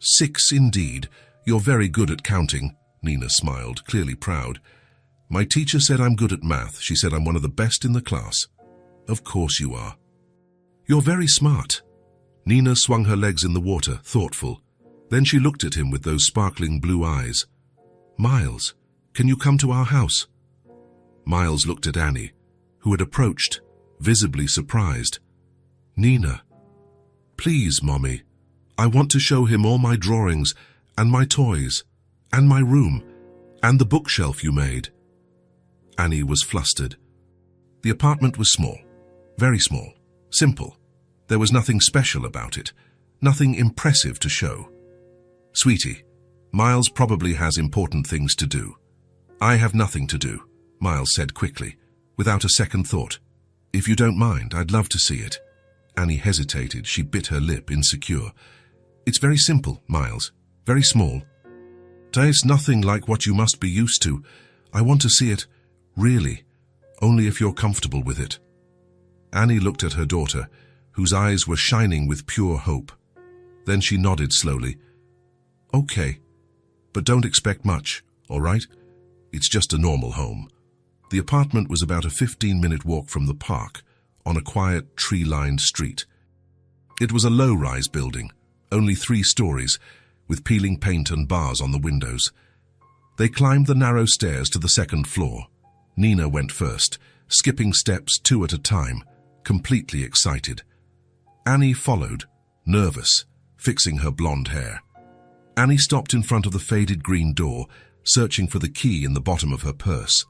"6 indeed. You're very good at counting." Nina smiled, clearly proud. "My teacher said I'm good at math. She said I'm one of the best in the class." "Of course you are." "You're very smart." Nina swung her legs in the water, thoughtful. Then she looked at him with those sparkling blue eyes. "Miles, can you come to our house?" Miles looked at Annie, who had approached, visibly surprised. "Nina." "Please, Mommy. I want to show him all my drawings, and my toys, and my room, and the bookshelf you made." Annie was flustered. The apartment was small, very small, simple. There was nothing special about it, nothing impressive to show. "Sweetie, Miles probably has important things to do." "I have nothing to do," Miles said quickly, without a second thought. "If you don't mind, I'd love to see it." Annie hesitated. She bit her lip, insecure. "It's very simple, Miles. Very small. Tastes nothing like what you must be used to. I want to see it, really, only if you're comfortable with it." Annie looked at her daughter, whose eyes were shining with pure hope. Then she nodded slowly. "Okay, but don't expect much, all right? It's just a normal home." The apartment was about a 15-minute walk from the park, on a quiet, tree-lined street. It was a low-rise building, only 3 stories, with peeling paint and bars on the windows. They climbed the narrow stairs to the 2nd floor. Nina went first, skipping steps 2 at a time, completely excited. Annie followed, nervous, fixing her blonde hair. Annie stopped in front of the faded green door, searching for the key in the bottom of her purse.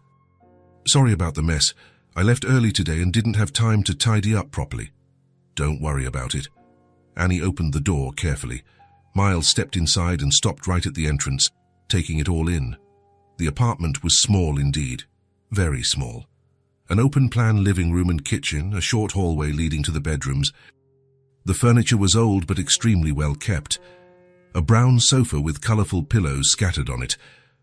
"Sorry about the mess. I left early today and didn't have time to tidy up properly." "Don't worry about it." Annie opened the door carefully. Miles stepped inside and stopped right at the entrance, taking it all in. The apartment was small indeed, very small. An open-plan living room and kitchen, a short hallway leading to the bedrooms. The furniture was old but extremely well kept. A brown sofa with colourful pillows scattered on it,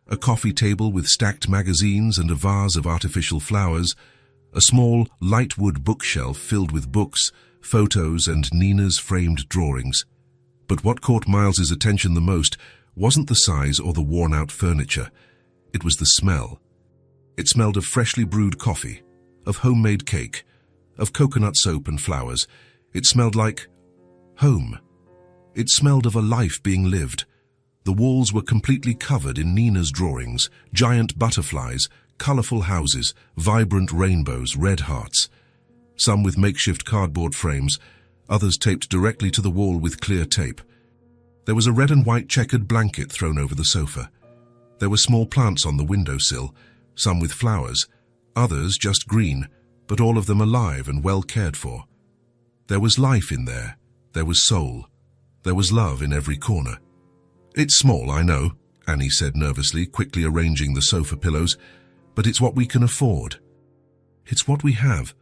a coffee table with stacked magazines and a vase of artificial flowers, a small, light wood bookshelf filled with books, photos and Nina's framed drawings. But what caught Miles's attention the most wasn't the size or the worn-out furniture. It was the smell. It smelled of freshly brewed coffee, of homemade cake, of coconut soap and flowers. It smelled like home. It smelled of a life being lived. The walls were completely covered in Nina's drawings, giant butterflies, colourful houses, vibrant rainbows, red hearts. Some with makeshift cardboard frames, others taped directly to the wall with clear tape. There was a red and white checkered blanket thrown over the sofa. There were small plants on the windowsill, some with flowers, others just green, but all of them alive and well cared for. There was life in there. There was soul. There was love in every corner. "It's small, I know," Annie said nervously, quickly arranging the sofa pillows, "but it's what we can afford. It's what we have."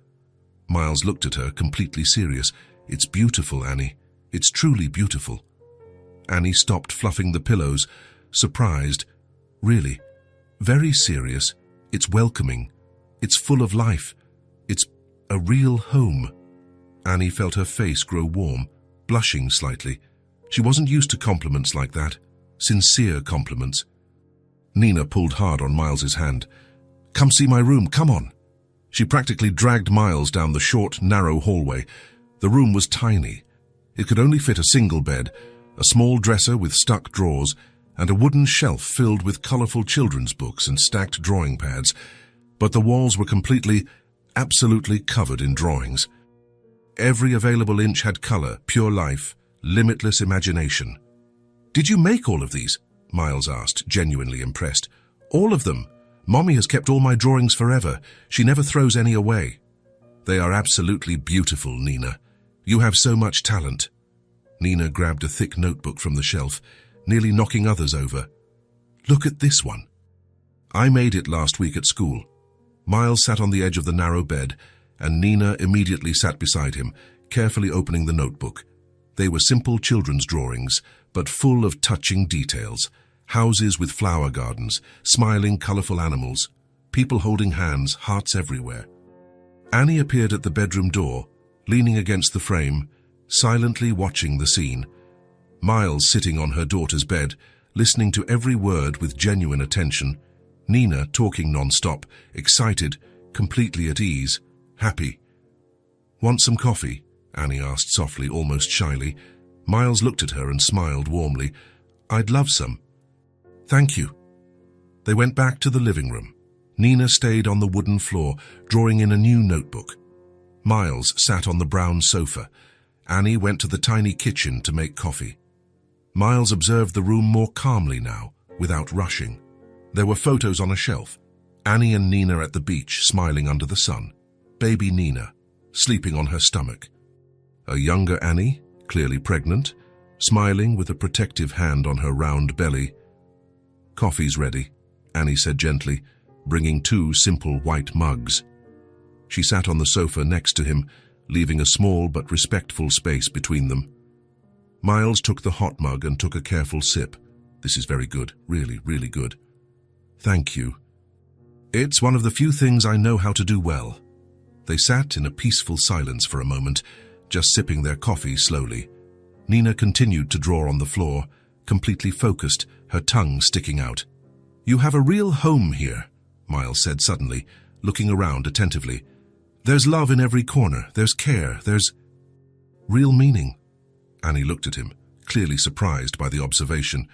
Miles looked at her, completely serious. "It's beautiful, Annie. It's truly beautiful." Annie stopped fluffing the pillows, surprised. "Really? Very serious. It's welcoming. It's full of life. It's a real home." Annie felt her face grow warm, blushing slightly. She wasn't used to compliments like that, sincere compliments. Nina pulled hard on Miles's hand. "Come see my room, come on." She practically dragged Miles down the short, narrow hallway. The room was tiny. It could only fit a single bed, a small dresser with stuck drawers, and a wooden shelf filled with colourful children's books and stacked drawing pads. But the walls were completely, absolutely covered in drawings. Every available inch had colour, pure life, limitless imagination. "Did you make all of these?" Miles asked, genuinely impressed. "All of them. Mommy has kept all my drawings forever. She never throws any away." "They are absolutely beautiful, Nina. You have so much talent." Nina grabbed a thick notebook from the shelf, nearly knocking others over. "Look at this one. I made it last week at school." Miles sat on the edge of the narrow bed, and Nina immediately sat beside him, carefully opening the notebook. They were simple children's drawings, but full of touching details. Houses with flower gardens, smiling, colourful animals, people holding hands, hearts everywhere. Annie appeared at the bedroom door, leaning against the frame, silently watching the scene. Miles sitting on her daughter's bed, listening to every word with genuine attention. Nina talking non-stop, excited, completely at ease, happy. "Want some coffee?" Annie asked softly, almost shyly. Miles looked at her and smiled warmly. "I'd love some." "Thank you." They went back to the living room. Nina stayed on the wooden floor, drawing in a new notebook. Miles sat on the brown sofa. Annie went to the tiny kitchen to make coffee. Miles observed the room more calmly now, without rushing. There were photos on a shelf. Annie and Nina at the beach, smiling under the sun. Baby Nina, sleeping on her stomach. A younger Annie, clearly pregnant, smiling with a protective hand on her round belly. "Coffee's ready," Annie said gently, bringing 2 simple white mugs. She sat on the sofa next to him, leaving a small but respectful space between them. Miles took the hot mug and took a careful sip. "This is very good, really, really good." "Thank you. It's one of the few things I know how to do well." They sat in a peaceful silence for a moment, just sipping their coffee slowly. Nina continued to draw on the floor, completely focused, her tongue sticking out. "You have a real home here," Miles said suddenly, looking around attentively. "There's love in every corner, there's care, there's real meaning." Annie looked at him, clearly surprised by the observation.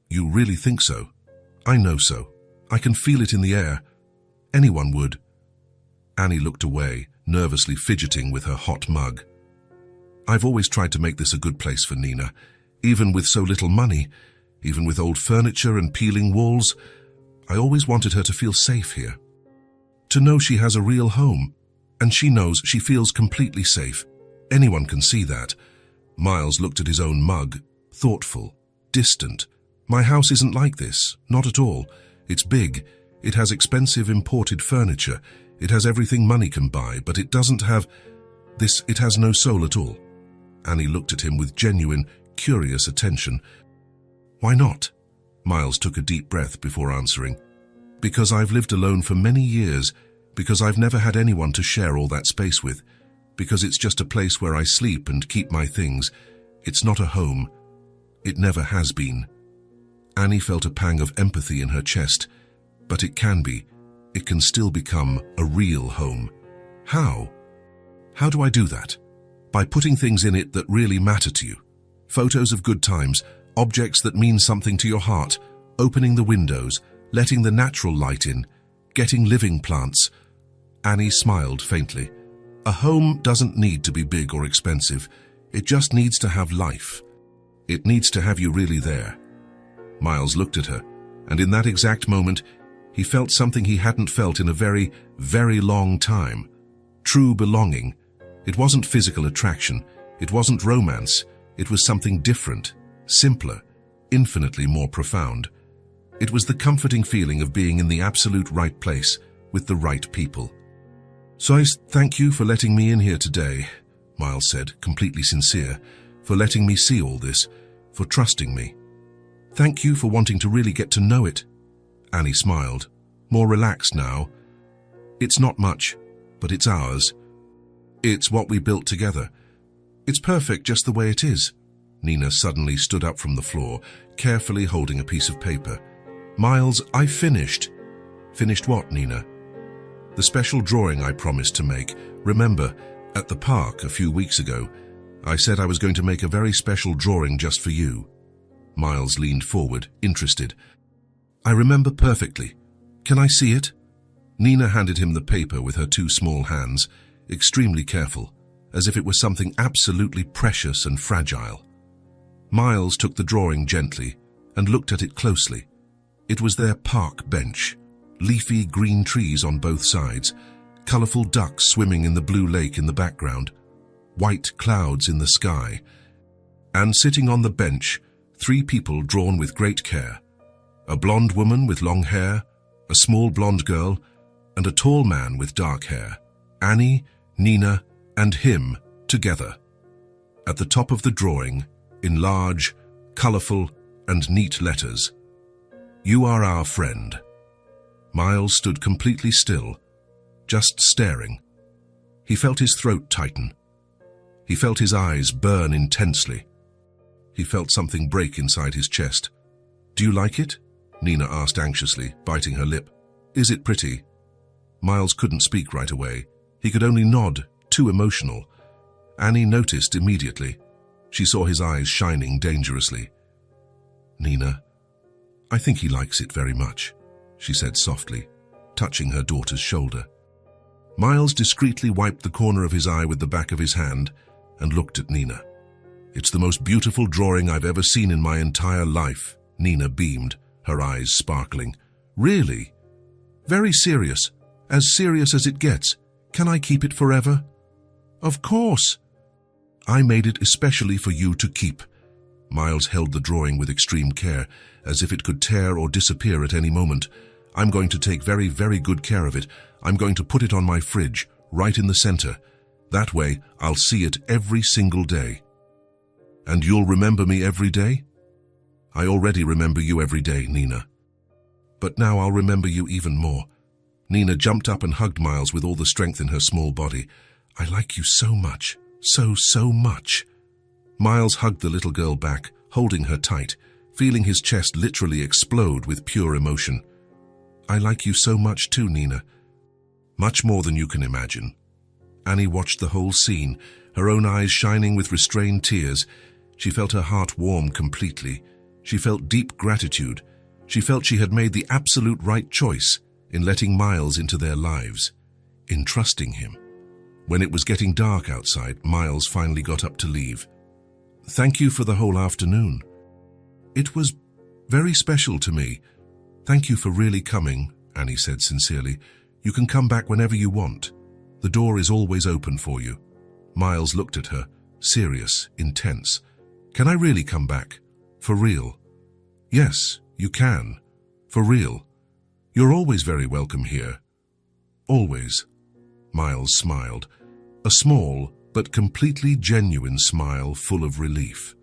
"You really think so?" "I know so. I can feel it in the air. Anyone would." Annie looked away, nervously fidgeting with her hot mug. "I've always tried to make this a good place for Nina, even with so little money, even with old furniture and peeling walls. I always wanted her to feel safe here. To know she has a real home, and she knows she feels completely safe. Anyone can see that." Miles looked at his own mug, thoughtful, distant. "My house isn't like this, not at all. It's big. It has expensive imported furniture. It has everything money can buy, but it doesn't have this. It has no soul at all. Annie looked at him with genuine, curious attention. Why not? Miles took a deep breath before answering. Because I've lived alone for many years, because I've never had anyone to share all that space with, because it's just a place where I sleep and keep my things. It's not a home. It never has been. Annie felt a pang of empathy in her chest, but it can be. It can still become a real home. How? How do I do that? By putting things in it that really matter to you. Photos of good times, objects that mean something to your heart, opening the windows, letting the natural light in, getting living plants. Annie smiled faintly. A home doesn't need to be big or expensive. It just needs to have life. It needs to have you really there. Miles looked at her, and in that exact moment, he felt something he hadn't felt in a very, very long time. True belonging. It wasn't physical attraction. It wasn't romance. It was something different, simpler, infinitely more profound. It was the comforting feeling of being in the absolute right place, with the right people. So I thank you for letting me in here today, Miles said, completely sincere, for letting me see all this, for trusting me. Thank you for wanting to really get to know it. Annie smiled, more relaxed now. It's not much, but it's ours. It's what we built together. It's perfect just the way it is. Nina suddenly stood up from the floor, carefully holding a piece of paper. Miles, I finished. Finished what, Nina? The special drawing I promised to make. Remember, at the park a few weeks ago, I said I was going to make a very special drawing just for you. Miles leaned forward, interested. I remember perfectly. Can I see it? Nina handed him the paper with her two small hands, extremely careful, as if it was something absolutely precious and fragile. Miles took the drawing gently and looked at it closely. It was their park bench, leafy green trees on both sides, colorful ducks swimming in the blue lake in the background, white clouds in the sky, and sitting on the bench, 3 people drawn with great care. A blonde woman with long hair, a small blonde girl, and a tall man with dark hair. Annie, Nina, and him together. At the top of the drawing, in large, colorful, and neat letters, "You are our friend." Miles stood completely still, just staring. He felt his throat tighten. He felt his eyes burn intensely. He felt something break inside his chest. "Do you like it?" Nina asked anxiously, biting her lip. "Is it pretty?" Miles couldn't speak right away. He could only nod, too emotional. Annie noticed immediately. She saw his eyes shining dangerously. "Nina, I think he likes it very much," she said softly, touching her daughter's shoulder. Miles discreetly wiped the corner of his eye with the back of his hand and looked at Nina. "It's the most beautiful drawing I've ever seen in my entire life," Nina beamed, her eyes sparkling. "Really? Very serious, as serious as it gets. Can I keep it forever?" "Of course." "I made it especially for you to keep." Miles held the drawing with extreme care, as if it could tear or disappear at any moment. "I'm going to take very, very good care of it. I'm going to put it on my fridge, right in the center. That way, I'll see it every single day." "And you'll remember me every day?" "I already remember you every day, Nina. But now I'll remember you even more." Nina jumped up and hugged Miles with all the strength in her small body. "I like you so much, so much." Miles hugged the little girl back, holding her tight, feeling his chest literally explode with pure emotion. "I like you so much too, Nina. Much more than you can imagine." Annie watched the whole scene, her own eyes shining with restrained tears. She felt her heart warm completely. She felt deep gratitude. She felt she had made the absolute right choice in letting Miles into their lives, in trusting him. When it was getting dark outside, Miles finally got up to leave. "Thank you for the whole afternoon. It was very special to me. Thank you for really coming," Annie said sincerely. "You can come back whenever you want. The door is always open for you." Miles looked at her, serious, intense. "Can I really come back? For real?" "Yes, you can. For real. You're always very welcome here. Always." Miles smiled. A small, but completely genuine smile full of relief.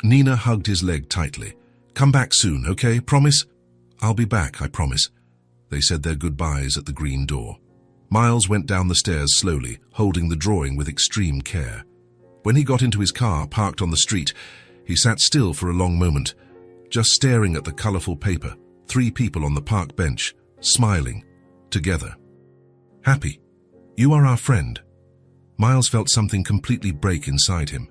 Nina hugged his leg tightly. "Come back soon, okay? Promise?" "I'll be back, I promise." They said their goodbyes at the green door. Miles went down the stairs slowly, holding the drawing with extreme care. When he got into his car, parked on the street, he sat still for a long moment, just staring at the colorful paper, 3 people on the park bench, smiling, together. "Happy, you are our friend." Miles felt something completely break inside him,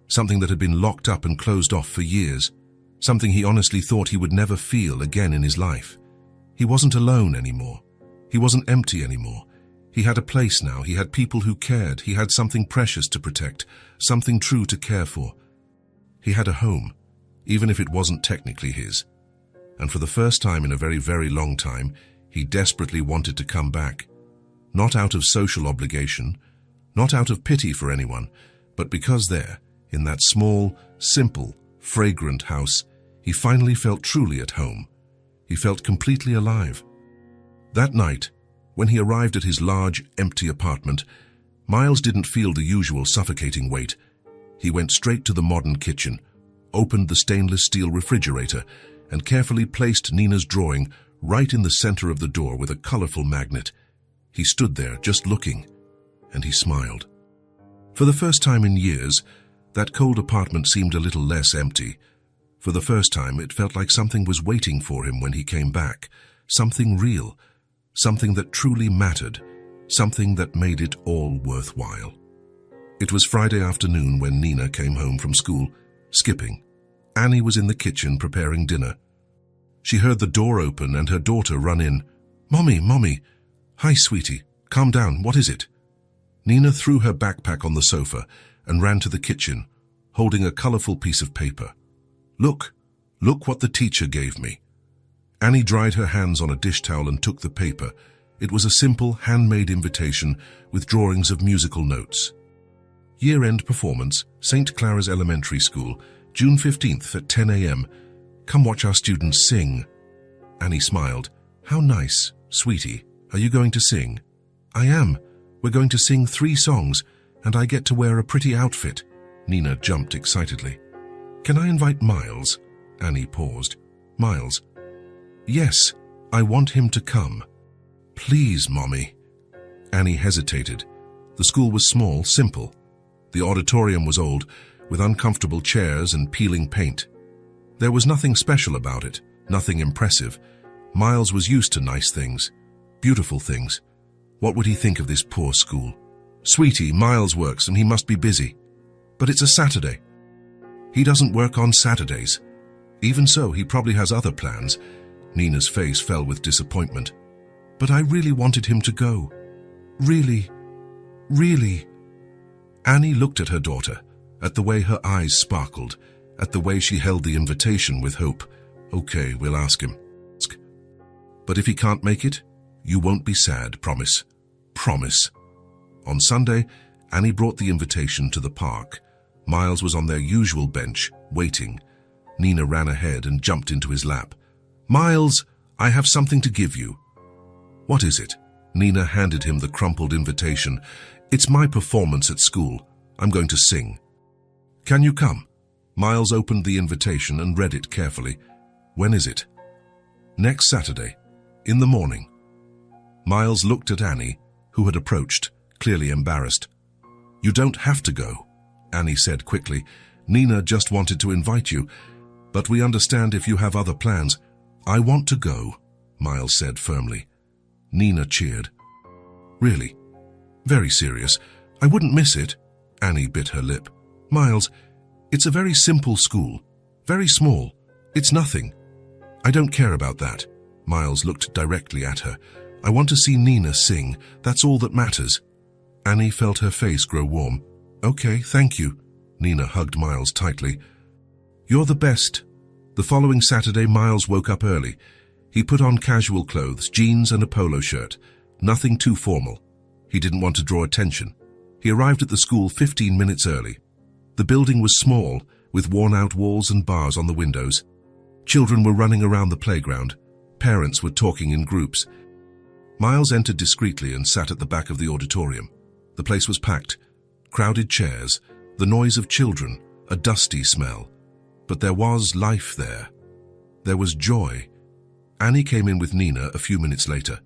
something that had been locked up and closed off for years, something he honestly thought he would never feel again in his life. He wasn't alone anymore. He wasn't empty anymore. He had a place now. He had people who cared. He had something precious to protect, something true to care for. He had a home, even if it wasn't technically his. And for the first time in a very, very long time, he desperately wanted to come back. Not out of social obligation, not out of pity for anyone, but because there, in that small, simple, fragrant house, he finally felt truly at home. He felt completely alive. That night, when he arrived at his large, empty apartment, Miles didn't feel the usual suffocating weight. He went straight to the modern kitchen, opened the stainless steel refrigerator, and carefully placed Nina's drawing right in the center of the door with a colorful magnet. He stood there, just looking, and he smiled. For the first time in years, that cold apartment seemed a little less empty. For the first time, it felt like something was waiting for him when he came back, something real, something that truly mattered, something that made it all worthwhile. It was Friday afternoon when Nina came home from school, skipping. Annie was in the kitchen preparing dinner. She heard the door open and her daughter run in. "Mommy, Mommy." "Hi, sweetie. Calm down. What is it?" Nina threw her backpack on the sofa and ran to the kitchen, holding a colorful piece of paper. Look what the teacher gave me." Annie dried her hands on a dish towel and took the paper. It was a simple, handmade invitation with drawings of musical notes. "Year-end performance, St. Clara's Elementary School, June 15th at 10 a.m. Come watch our students sing." Annie smiled. "How nice, sweetie. Are you going to sing?" "I am. We're going to sing 3 songs, and I get to wear a pretty outfit." Nina jumped excitedly. "Can I invite Miles?" Annie paused. "Miles?" "Yes, I want him to come." "Please, Mommy." Annie hesitated. The school was small, simple. The auditorium was old, with uncomfortable chairs and peeling paint. There was nothing special about it, nothing impressive. Miles was used to nice things, beautiful things. What would he think of this poor school? "Sweetie, Miles works and he must be busy." "But it's a Saturday." "He doesn't work on Saturdays." "Even so, he probably has other plans." Nina's face fell with disappointment. "But I really wanted him to go. Really, really." Annie looked at her daughter, at the way her eyes sparkled, at the way she held the invitation with hope. "Okay, we'll ask him. But if he can't make it, you won't be sad, promise. Promise." On Sunday, Annie brought the invitation to the park. Miles was on their usual bench, waiting. Nina ran ahead and jumped into his lap. "Miles, I have something to give you." "What is it?" Nina handed him the crumpled invitation. "It's my performance at school. I'm going to sing." "Can you come?" Miles opened the invitation and read it carefully. "When is it?" "Next Saturday, in the morning." Miles looked at Annie, who had approached, clearly embarrassed. "You don't have to go," Annie said quickly. "Nina just wanted to invite you, but we understand if you have other plans." "I want to go," Miles said firmly. Nina cheered. "Really? Very serious. I wouldn't miss it." Annie bit her lip. "Miles, it's a very simple school. Very small. It's nothing." "I don't care about that." Miles looked directly at her. "I want to see Nina sing. That's all that matters." Annie felt her face grow warm. "Okay, thank you." Nina hugged Miles tightly. "You're the best." The following Saturday, Miles woke up early. He put on casual clothes, jeans and a polo shirt. Nothing too formal. He didn't want to draw attention. He arrived at the school 15 minutes early. The building was small, with worn-out walls and bars on the windows. Children were running around the playground. Parents were talking in groups. Miles entered discreetly and sat at the back of the auditorium. The place was packed. Crowded chairs, the noise of children, a dusty smell. But there was life there. There was joy. Annie came in with Nina a few minutes later.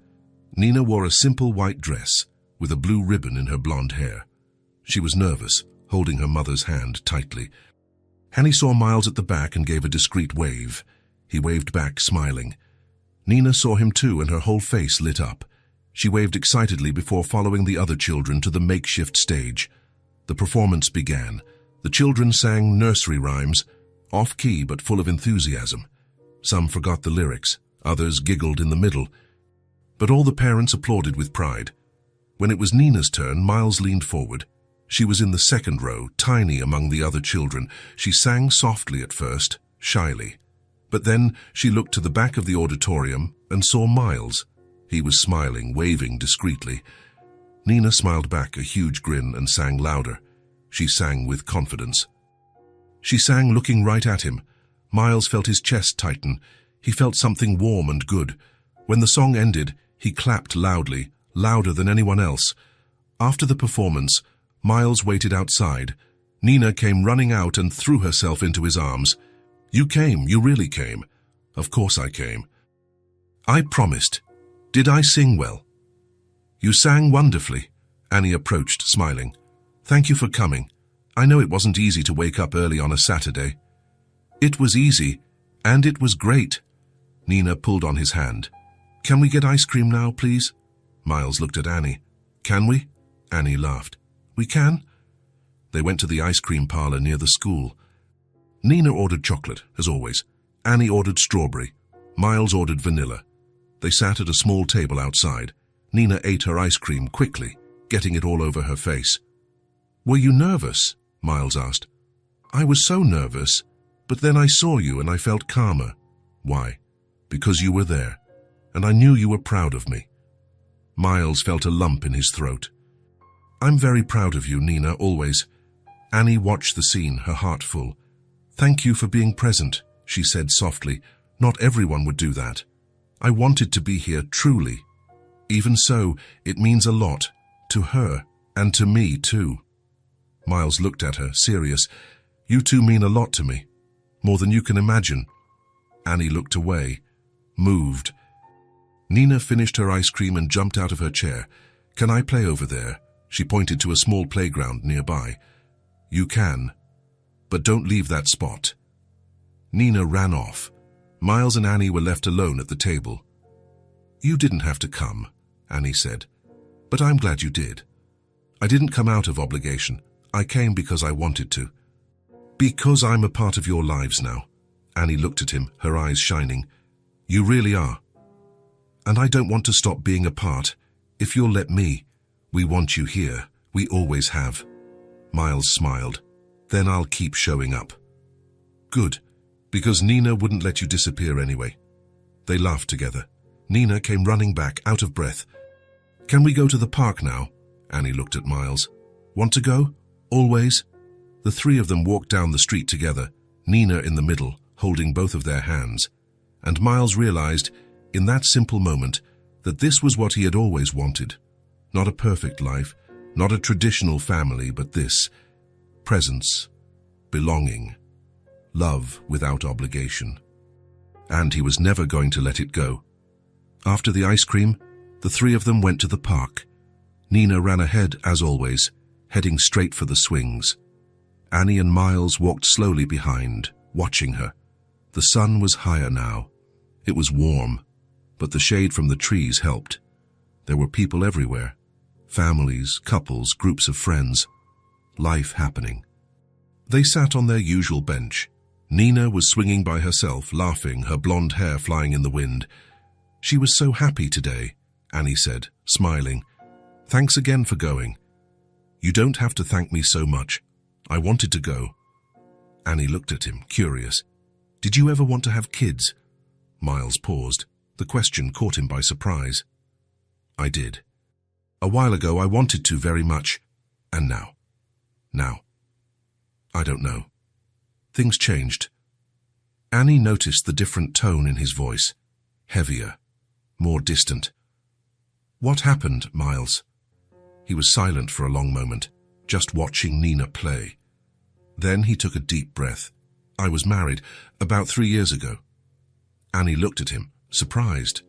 Nina wore a simple white dress with a blue ribbon in her blonde hair. She was nervous, holding her mother's hand tightly. Annie saw Miles at the back and gave a discreet wave. He waved back, smiling. Nina saw him too, and her whole face lit up. She waved excitedly before following the other children to the makeshift stage. The performance began. The children sang nursery rhymes, off-key but full of enthusiasm. Some forgot the lyrics, others giggled in the middle. But all the parents applauded with pride. When it was Nina's turn, Miles leaned forward. She was in the second row, tiny among the other children. She sang softly at first, shyly. But then she looked to the back of the auditorium and saw Miles. He was smiling, waving discreetly. Nina smiled back a huge grin and sang louder. She sang with confidence. She sang looking right at him. Miles felt his chest tighten. He felt something warm and good. When the song ended, he clapped loudly, louder than anyone else. After the performance, Miles waited outside. Nina came running out and threw herself into his arms. "You came, you really came." "Of course I came." "I promised. Did I sing well?" "You sang wonderfully." Annie approached, smiling. "Thank you for coming. I know it wasn't easy to wake up early on a Saturday." "It was easy, and it was great." Nina pulled on his hand. "Can we get ice cream now, please?" Miles looked at Annie. "Can we?" Annie laughed. "We can?" They went to the ice cream parlor near the school. Nina ordered chocolate, as always. Annie ordered strawberry. Miles ordered vanilla. They sat at a small table outside. Nina ate her ice cream quickly, getting it all over her face. "Were you nervous?" Miles asked. "I was so nervous, but then I saw you and I felt calmer." "Why?" "Because you were there, and I knew you were proud of me." Miles felt a lump in his throat. "I'm very proud of you, Nina, always." Annie watched the scene, her heart full. "Thank you for being present," she said softly. "Not everyone would do that. I wanted to be here, truly. Even so, it means a lot, to her, and to me, too." Miles looked at her, serious. "You two mean a lot to me, more than you can imagine." Annie looked away, moved. Nina finished her ice cream and jumped out of her chair. "Can I play over there?" She pointed to a small playground nearby. "You can, but don't leave that spot." Nina ran off. Miles and Annie were left alone at the table. "You didn't have to come," Annie said, "but I'm glad you did. I didn't come out of obligation. I came because I wanted to. Because I'm a part of your lives now." Annie looked at him, her eyes shining. "You really are. And I don't want to stop being a part. If you'll let me, we want you here. We always have." Miles smiled. "Then I'll keep showing up." "Good, because Nina wouldn't let you disappear anyway." They laughed together. Nina came running back, out of breath. "Can we go to the park now?" Annie looked at Miles. "Want to go? Always?" The three of them walked down the street together, Nina in the middle, holding both of their hands. And Miles realized, in that simple moment, that this was what he had always wanted. Not a perfect life, not a traditional family, but this: presence, belonging, love without obligation. And he was never going to let it go. After the ice cream, the three of them went to the park. Nina ran ahead, as always, heading straight for the swings. Annie and Miles walked slowly behind, watching her. The sun was higher now. It was warm, but the shade from the trees helped. There were people everywhere. Families, couples, groups of friends. Life happening. They sat on their usual bench. Nina was swinging by herself, laughing, her blonde hair flying in the wind. "She was so happy today," Annie said, smiling. "Thanks again for going." "You don't have to thank me so much. I wanted to go." Annie looked at him, curious. "Did you ever want to have kids?" Miles paused. The question caught him by surprise. "I did. A while ago I wanted to very much. And now? Now? I don't know. Things changed." Annie noticed the different tone in his voice. Heavier, more distant. What happened, Miles? He was silent for a long moment, just watching Nina play. Then he took a deep breath. I was married about 3 years ago. Annie looked at him, surprised.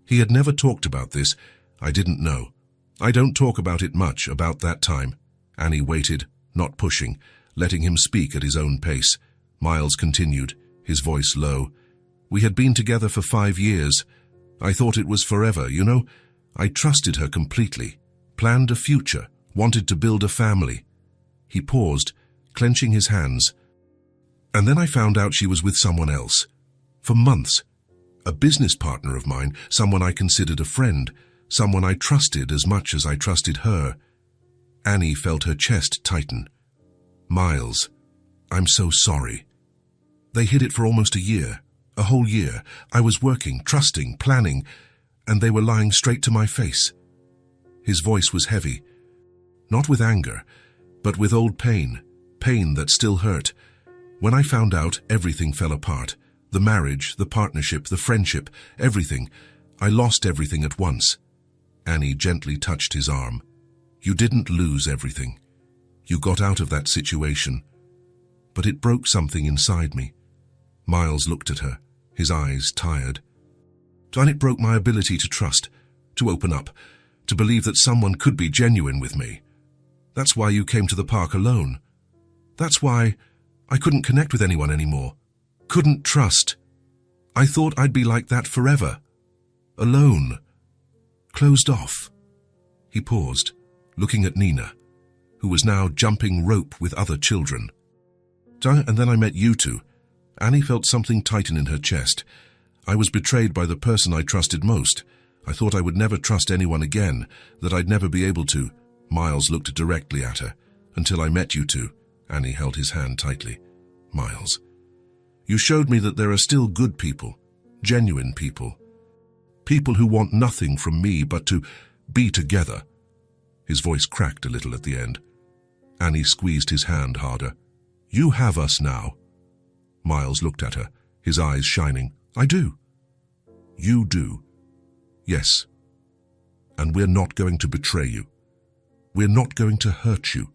He had never talked about this. I didn't know. I don't talk about it much, about that time. Annie waited, not pushing, letting him speak at his own pace. Miles continued, his voice low. We had been together for 5 years. I thought it was forever, you know. I trusted her completely, planned a future, wanted to build a family. He paused, clenching his hands. And then I found out she was with someone else. For months. A business partner of mine, someone I considered a friend, someone I trusted as much as I trusted her. Annie felt her chest tighten. Miles, I'm so sorry. They hid it for almost a year, a whole year. I was working, trusting, planning, and they were lying straight to my face. His voice was heavy, not with anger, but with old pain, pain that still hurt. When I found out, everything fell apart. The marriage, the partnership, the friendship, everything. I lost everything at once. Annie gently touched his arm. You didn't lose everything. You got out of that situation. But it broke something inside me. Miles looked at her, his eyes tired. And it broke my ability to trust, to open up, to believe that someone could be genuine with me. That's why you came to the park alone. That's why I couldn't connect with anyone anymore. Couldn't trust. I thought I'd be like that forever. Alone. Closed off. He paused, looking at Nina, who was now jumping rope with other children. And then I met you two. Annie felt something tighten in her chest. I was betrayed by the person I trusted most. I thought I would never trust anyone again, that I'd never be able to. Miles looked directly at her. Until I met you two. Annie held his hand tightly. Miles, you showed me that there are still good people, genuine people. People who want nothing from me but to be together. His voice cracked a little at the end. Annie squeezed his hand harder. You have us now. Miles looked at her, his eyes shining. I do. You do. Yes. And we're not going to betray you. We're not going to hurt you.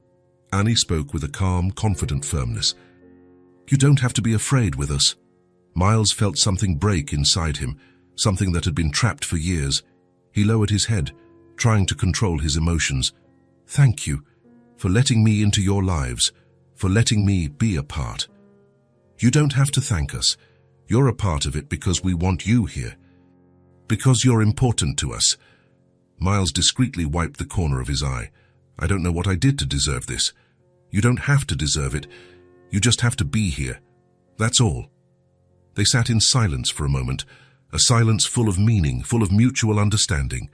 Annie spoke with a calm, confident firmness. You don't have to be afraid with us. Miles felt something break inside him, something that had been trapped for years. He lowered his head, trying to control his emotions. Thank you for letting me into your lives, for letting me be a part. You don't have to thank us. You're a part of it because we want you here. Because you're important to us. Miles discreetly wiped the corner of his eye. I don't know what I did to deserve this. You don't have to deserve it. You just have to be here. That's all. They sat in silence for a moment, a silence full of meaning, full of mutual understanding.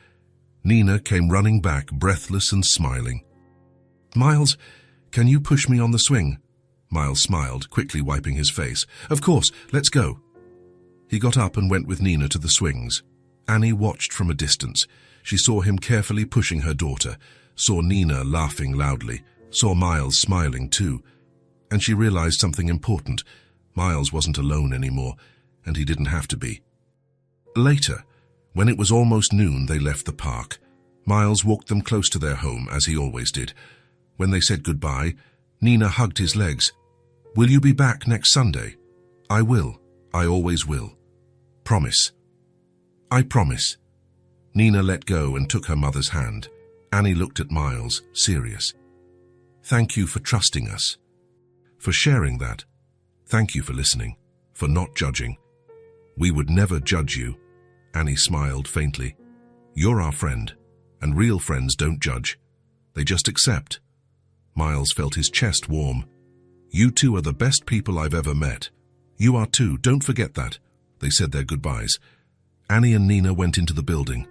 Nina came running back, breathless and smiling. Miles, can you push me on the swing? Miles smiled, quickly wiping his face. Of course, let's go. He got up and went with Nina to the swings. Annie watched from a distance. She saw him carefully pushing her daughter, saw Nina laughing loudly, saw Miles smiling too. And she realized something important. Miles wasn't alone anymore, and he didn't have to be. Later, when it was almost noon, they left the park. Miles walked them close to their home, as he always did. When they said goodbye, Nina hugged his legs. Will you be back next Sunday? I will. I always will. Promise. I promise. Nina let go and took her mother's hand. Annie looked at Miles, serious. Thank you for trusting us. For sharing that. Thank you for listening. For not judging. We would never judge you. Annie smiled faintly. You're our friend, and real friends don't judge. They just accept. Miles felt his chest warm. You two are the best people I've ever met. You are too, don't forget that. They said their goodbyes. Annie and Nina went into the building.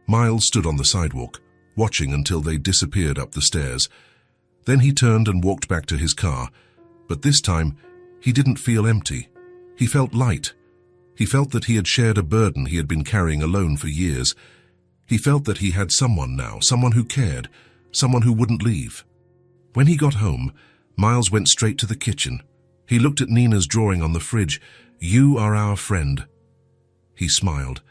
Miles stood on the sidewalk, watching until they disappeared up the stairs. Then he turned and walked back to his car. But this time, he didn't feel empty. He felt light. He felt that he had shared a burden he had been carrying alone for years. He felt that he had someone now, someone who cared, someone who wouldn't leave. When he got home, Miles went straight to the kitchen. He looked at Nina's drawing on the fridge. You are our friend. He smiled.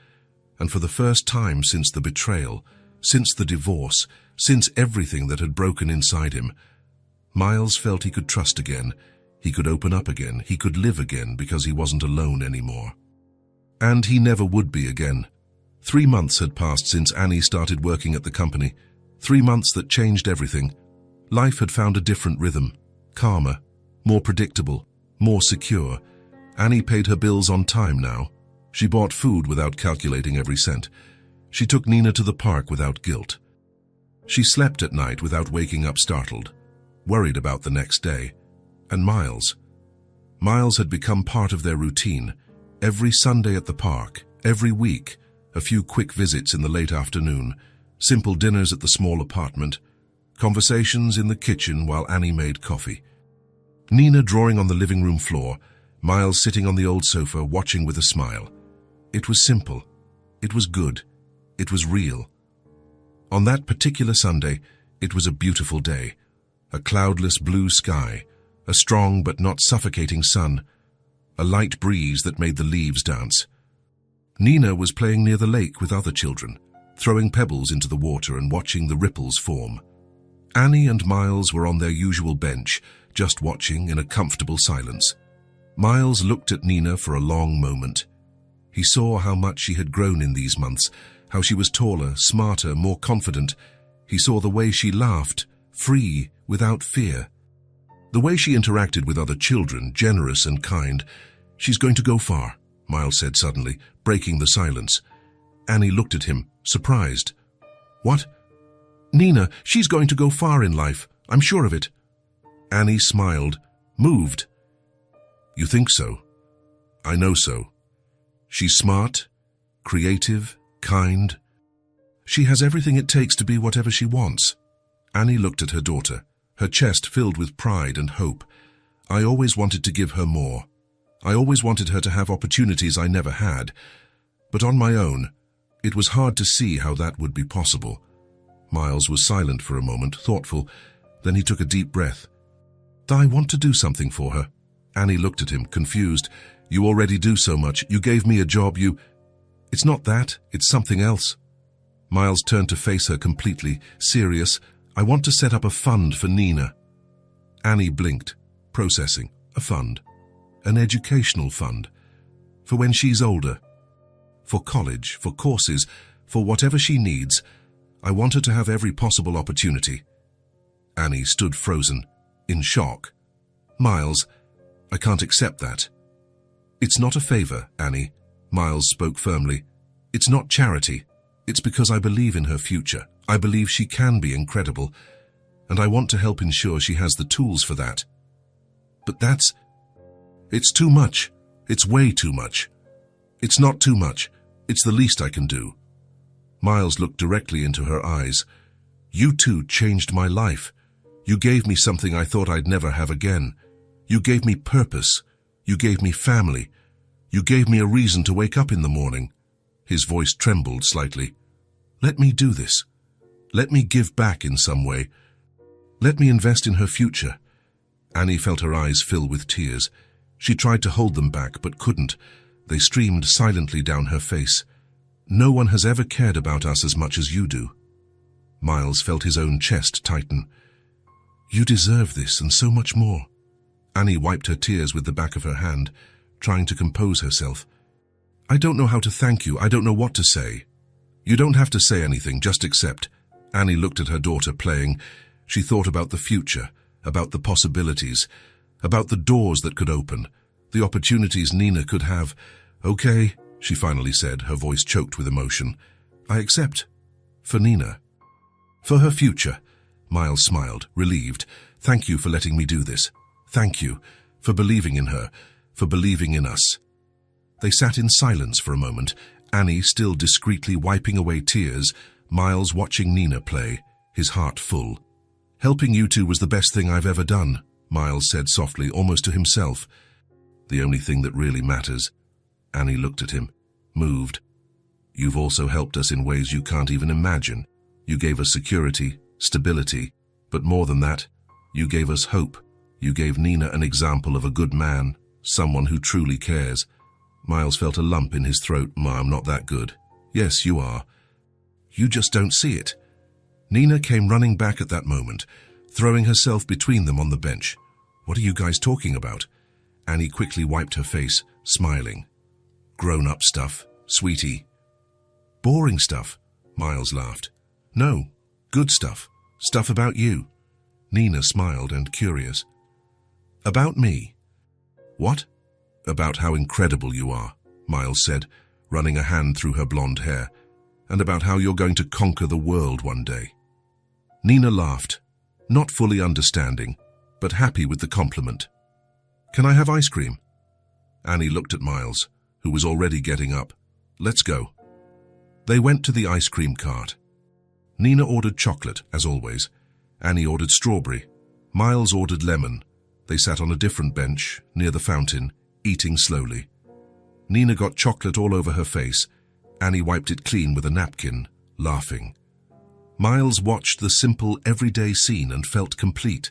And for the first time since the betrayal, since the divorce, since everything that had broken inside him, Miles felt he could trust again, he could open up again, he could live again because he wasn't alone anymore. And he never would be again. 3 months had passed since Annie started working at the company. 3 months that changed everything. Life had found a different rhythm, calmer, more predictable, more secure. Annie paid her bills on time now. She bought food without calculating every cent. She took Nina to the park without guilt. She slept at night without waking up startled, worried about the next day. And Miles had become part of their routine. Every Sunday at the park, every week, a few quick visits in the late afternoon, simple dinners at the small apartment, conversations in the kitchen while Annie made coffee. Nina drawing on the living room floor, Miles sitting on the old sofa watching with a smile. It was simple. It was good. It was real. On that particular Sunday, it was a beautiful day. A cloudless blue sky, a strong but not suffocating sun, a light breeze that made the leaves dance. Nina was playing near the lake with other children, throwing pebbles into the water and watching the ripples form. Annie and Miles were on their usual bench, just watching in a comfortable silence. Miles looked at Nina for a long moment. He saw how much she had grown in these months, how she was taller, smarter, more confident. He saw the way she laughed, free, without fear. The way she interacted with other children, generous and kind. "She's going to go far," Miles said suddenly, breaking the silence. Annie looked at him, surprised. "What?" "Nina, she's going to go far in life. I'm sure of it." Annie smiled, moved. "You think so? I know so. She's smart, creative, kind. She has everything it takes to be whatever she wants." Annie looked at her daughter, her chest filled with pride and hope. "I always wanted to give her more. I always wanted her to have opportunities I never had. But on my own, it was hard to see how that would be possible." Miles was silent for a moment, thoughtful. Then he took a deep breath. "I want to do something for her." Annie looked at him, confused. "You already do so much. You gave me a job, you—" "It's not that, it's something else." Miles turned to face her completely, serious. "I want to set up a fund for Nina." Annie blinked, processing. "A fund? An educational fund? For when she's older? For college, for courses, for whatever she needs. I want her to have every possible opportunity." Annie stood frozen, in shock. "Miles, I can't accept that." "It's not a favor, Annie," Miles spoke firmly. "It's not charity. It's because I believe in her future. I believe she can be incredible, and I want to help ensure she has the tools for that." "But it's too much. It's way too much." "It's not too much. It's the least I can do." Miles looked directly into her eyes. "You two changed my life. You gave me something I thought I'd never have again. You gave me purpose. You gave me family. You gave me a reason to wake up in the morning." His voice trembled slightly. "Let me do this. Let me give back in some way. Let me invest in her future." Annie felt her eyes fill with tears. She tried to hold them back, but couldn't. They streamed silently down her face. "No one has ever cared about us as much as you do." Miles felt his own chest tighten. "You deserve this and so much more." Annie wiped her tears with the back of her hand, trying to compose herself. "I don't know how to thank you. I don't know what to say." "You don't have to say anything, just accept." Annie looked at her daughter playing. She thought about the future, about the possibilities, about the doors that could open, the opportunities Nina could have. "Okay," she finally said, her voice choked with emotion. "I accept. For Nina. For her future." Miles smiled, relieved. "Thank you for letting me do this. Thank you for believing in her, for believing in us." They sat in silence for a moment, Annie still discreetly wiping away tears, Miles watching Nina play, his heart full. "Helping you two was the best thing I've ever done," Miles said softly, almost to himself. "The only thing that really matters." Annie looked at him, moved. "You've also helped us in ways you can't even imagine. You gave us security, stability, but more than that, you gave us hope. You gave Nina an example of a good man, someone who truly cares." Miles felt a lump in his throat. "I'm not that good. Yes, you are. You just don't see it. Nina came running back at that moment, throwing herself between them on the bench. What are you guys talking about? Annie quickly wiped her face, smiling. Grown-up stuff, sweetie. Boring stuff, Miles laughed. No, good stuff. Stuff about you. Nina smiled and curious. About me? What? About how incredible you are, Miles said, running a hand through her blonde hair, and about how you're going to conquer the world one day. Nina laughed, not fully understanding, but happy with the compliment. Can I have ice cream? Annie looked at Miles, who was already getting up. Let's go. They went to the ice cream cart. Nina ordered chocolate, as always. Annie ordered strawberry. Miles ordered lemon. They sat on a different bench, near the fountain, eating slowly. Nina got chocolate all over her face. Annie wiped it clean with a napkin, laughing. Miles watched the simple, everyday scene and felt complete.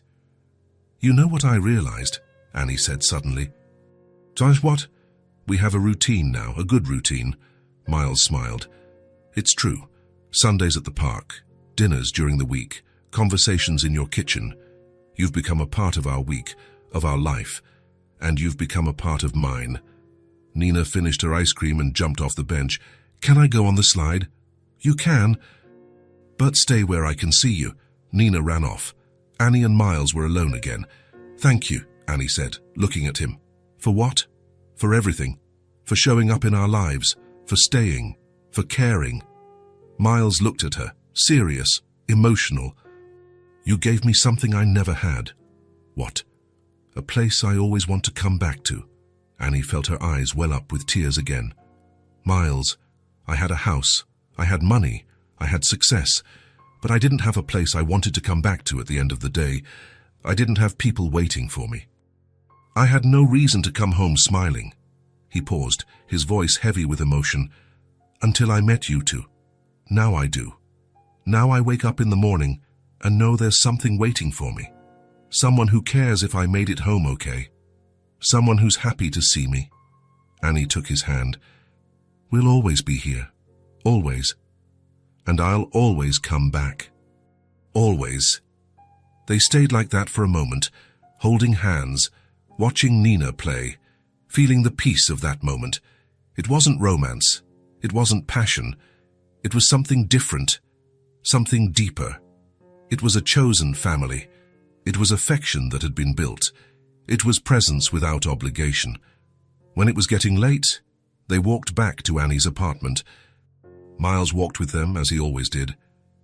You know what I realized? Annie said suddenly. Josh, what? We have a routine now, a good routine. Miles smiled. It's true. Sundays at the park, dinners during the week, conversations in your kitchen. You've become a part of our week, of our life, and you've become a part of mine. Nina finished her ice cream and jumped off the bench. Can I go on the slide? You can, but stay where I can see you. Nina ran off. Annie and Miles were alone again. Thank you, Annie said, looking at him. For what? For everything. For showing up in our lives. For staying. For caring. Miles looked at her, serious, emotional. You gave me something I never had. What? A place I always want to come back to. Annie felt her eyes well up with tears again. Miles, I had a house, I had money, I had success, but I didn't have a place I wanted to come back to at the end of the day. I didn't have people waiting for me. I had no reason to come home smiling. He paused, his voice heavy with emotion. Until I met you two. Now I do. Now I wake up in the morning and know there's something waiting for me. Someone who cares if I made it home okay. Someone who's happy to see me. Annie took his hand. We'll always be here. Always. And I'll always come back. Always. They stayed like that for a moment, holding hands, watching Nina play, feeling the peace of that moment. It wasn't romance. It wasn't passion. It was something different, something deeper. It was a chosen family. It was affection that had been built. It was presence without obligation. When it was getting late, they walked back to Annie's apartment. Miles walked with them, as he always did.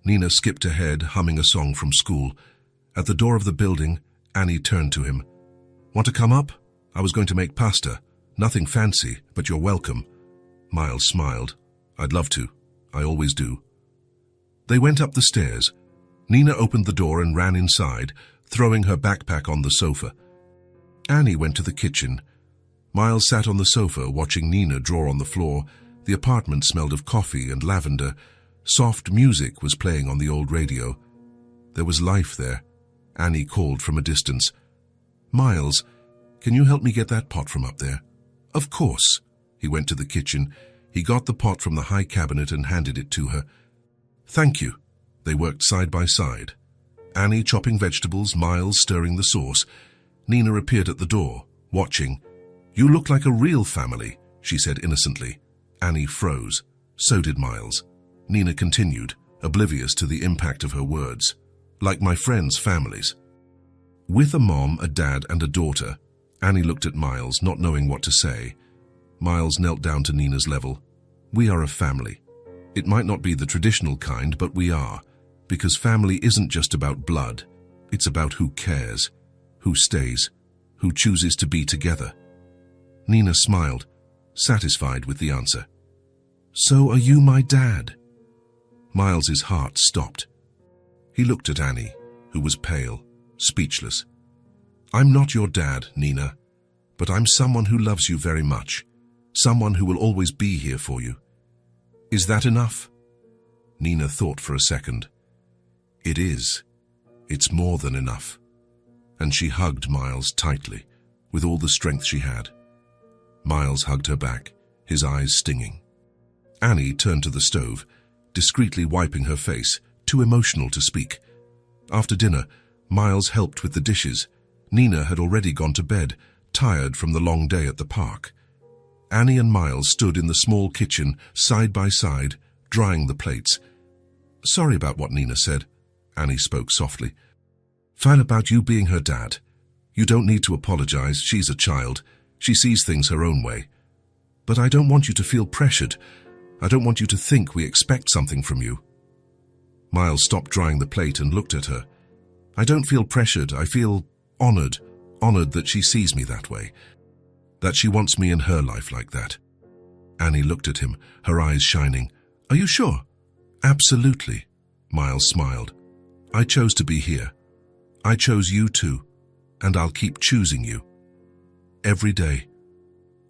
Nina skipped ahead, humming a song from school. At the door of the building, Annie turned to him. Want to come up? I was going to make pasta. Nothing fancy, but you're welcome. Miles smiled. I'd love to. I always do. They went up the stairs. Nina opened the door and ran inside, throwing her backpack on the sofa. Annie went to the kitchen. Miles sat on the sofa, watching Nina draw on the floor. The apartment smelled of coffee and lavender. Soft music was playing on the old radio. There was life there. Annie called from a distance. Miles, can you help me get that pot from up there? Of course. He went to the kitchen. He got the pot from the high cabinet and handed it to her. Thank you. They worked side by side. Annie chopping vegetables, Miles stirring the sauce. Nina appeared at the door, watching. You look like a real family, she said innocently. Annie froze. So did Miles. Nina continued, oblivious to the impact of her words. Like my friends' families. With a mom, a dad, and a daughter, Annie looked at Miles, not knowing what to say. Miles knelt down to Nina's level. We are a family. It might not be the traditional kind, but we are. Because family isn't just about blood. It's about who cares, who stays, who chooses to be together. Nina smiled, satisfied with the answer. So are you my dad? Miles's heart stopped. He looked at Annie, who was pale, speechless. I'm not your dad, Nina, but I'm someone who loves you very much, someone who will always be here for you. Is that enough? Nina thought for a second. It is. It's more than enough. And she hugged Miles tightly, with all the strength she had. Miles hugged her back, his eyes stinging. Annie turned to the stove, discreetly wiping her face, too emotional to speak. After dinner, Miles helped with the dishes. Nina had already gone to bed, tired from the long day at the park. Annie and Miles stood in the small kitchen, side by side, drying the plates. "Sorry about what Nina said," Annie spoke softly. "Fine about you being her dad. You don't need to apologize, she's a child. She sees things her own way. But I don't want you to feel pressured. I don't want you to think we expect something from you." Miles stopped drying the plate and looked at her. "I don't feel pressured, I feel honored that she sees me that way. That she wants me in her life like that." Annie looked at him, her eyes shining. "Are you sure?" "Absolutely," Miles smiled. "I chose to be here. I chose you too, and I'll keep choosing you. Every day."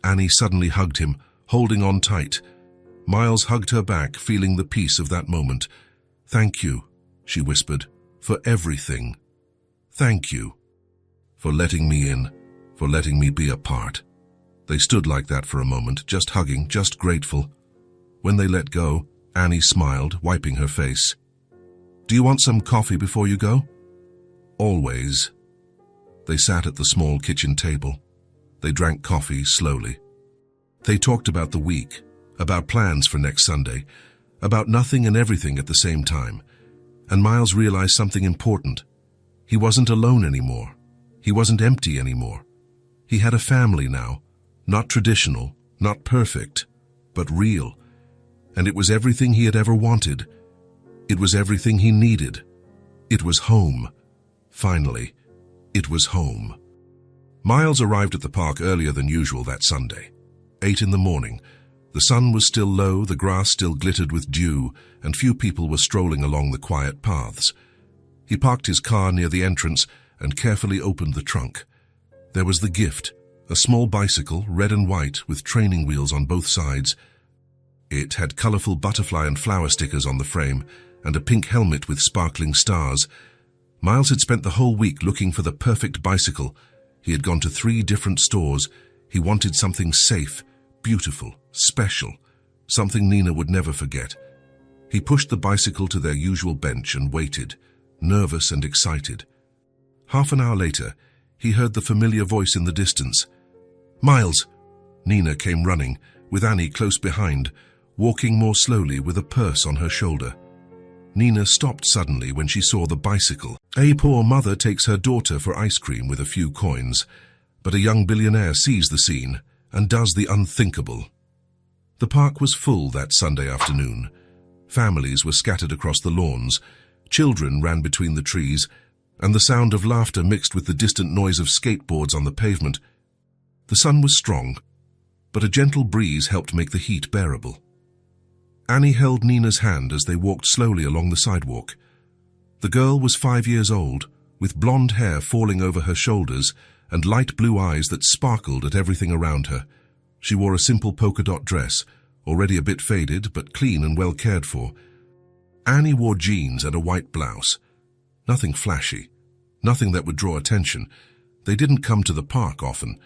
Annie suddenly hugged him, holding on tight. Miles hugged her back, feeling the peace of that moment. "Thank you," she whispered, "for everything. Thank you. For letting me in, for letting me be a part." They stood like that for a moment, just hugging, just grateful. When they let go, Annie smiled, wiping her face. "Do you want some coffee before you go?" "Always." They sat at the small kitchen table. They drank coffee slowly. They talked about the week, about plans for next Sunday, about nothing and everything at the same time. And Miles realized something important. He wasn't alone anymore. He wasn't empty anymore. He had a family now, not traditional, not perfect, but real. And it was everything he had ever wanted. It was everything he needed. It was home. Finally, it was home. Miles arrived at the park earlier than usual that Sunday. 8 in the morning. The sun was still low, the grass still glittered with dew, and few people were strolling along the quiet paths. He parked his car near the entrance and carefully opened the trunk. There was the gift, a small bicycle, red and white, with training wheels on both sides. It had colorful butterfly and flower stickers on the frame, and a pink helmet with sparkling stars. Miles had spent the whole week looking for the perfect bicycle. He had gone to 3 different stores. He wanted something safe, beautiful, special, something Nina would never forget. He pushed the bicycle to their usual bench and waited, nervous and excited. Half an hour later, he heard the familiar voice in the distance. "Miles!" Nina came running, with Annie close behind, walking more slowly with a purse on her shoulder. Nina stopped suddenly when she saw the bicycle. A poor mother takes her daughter for ice cream with a few coins, but a young billionaire sees the scene and does the unthinkable. The park was full that Sunday afternoon. Families were scattered across the lawns, children ran between the trees, and the sound of laughter mixed with the distant noise of skateboards on the pavement. The sun was strong, but a gentle breeze helped make the heat bearable. Annie held Nina's hand as they walked slowly along the sidewalk. The girl was 5 years old, with blonde hair falling over her shoulders and light blue eyes that sparkled at everything around her. She wore a simple polka-dot dress, already a bit faded but clean and well cared for. Annie wore jeans and a white blouse. Nothing flashy, nothing that would draw attention. They didn't come to the park often.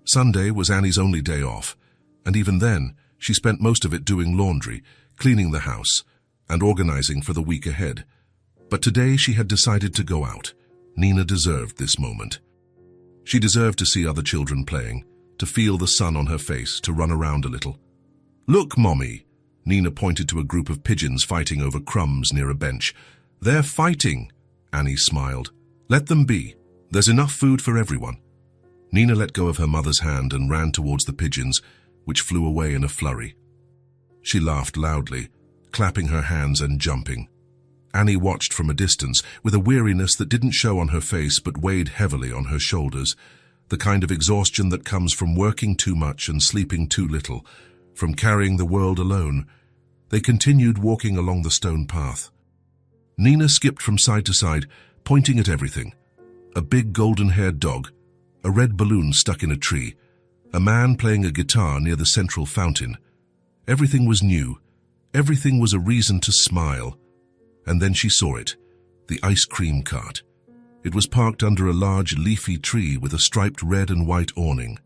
Sunday was Annie's only day off, and even then, she spent most of it doing laundry, cleaning the house, and organizing for the week ahead. But today she had decided to go out. Nina deserved this moment. She deserved to see other children playing, to feel the sun on her face, to run around a little. "Look, Mommy!" Nina pointed to a group of pigeons fighting over crumbs near a bench. "They're fighting!" Annie smiled. "Let them be. There's enough food for everyone." Nina let go of her mother's hand and ran towards the pigeons, which flew away in a flurry. She laughed loudly, clapping her hands and jumping. Annie watched from a distance, with a weariness that didn't show on her face but weighed heavily on her shoulders, the kind of exhaustion that comes from working too much and sleeping too little, from carrying the world alone. They continued walking along the stone path. Nina skipped from side to side, pointing at everything. A big golden-haired dog, a red balloon stuck in a tree, a man playing a guitar near the central fountain. Everything was new. Everything was a reason to smile. And then she saw it, the ice cream cart. It was parked under a large leafy tree with a striped red and white awning.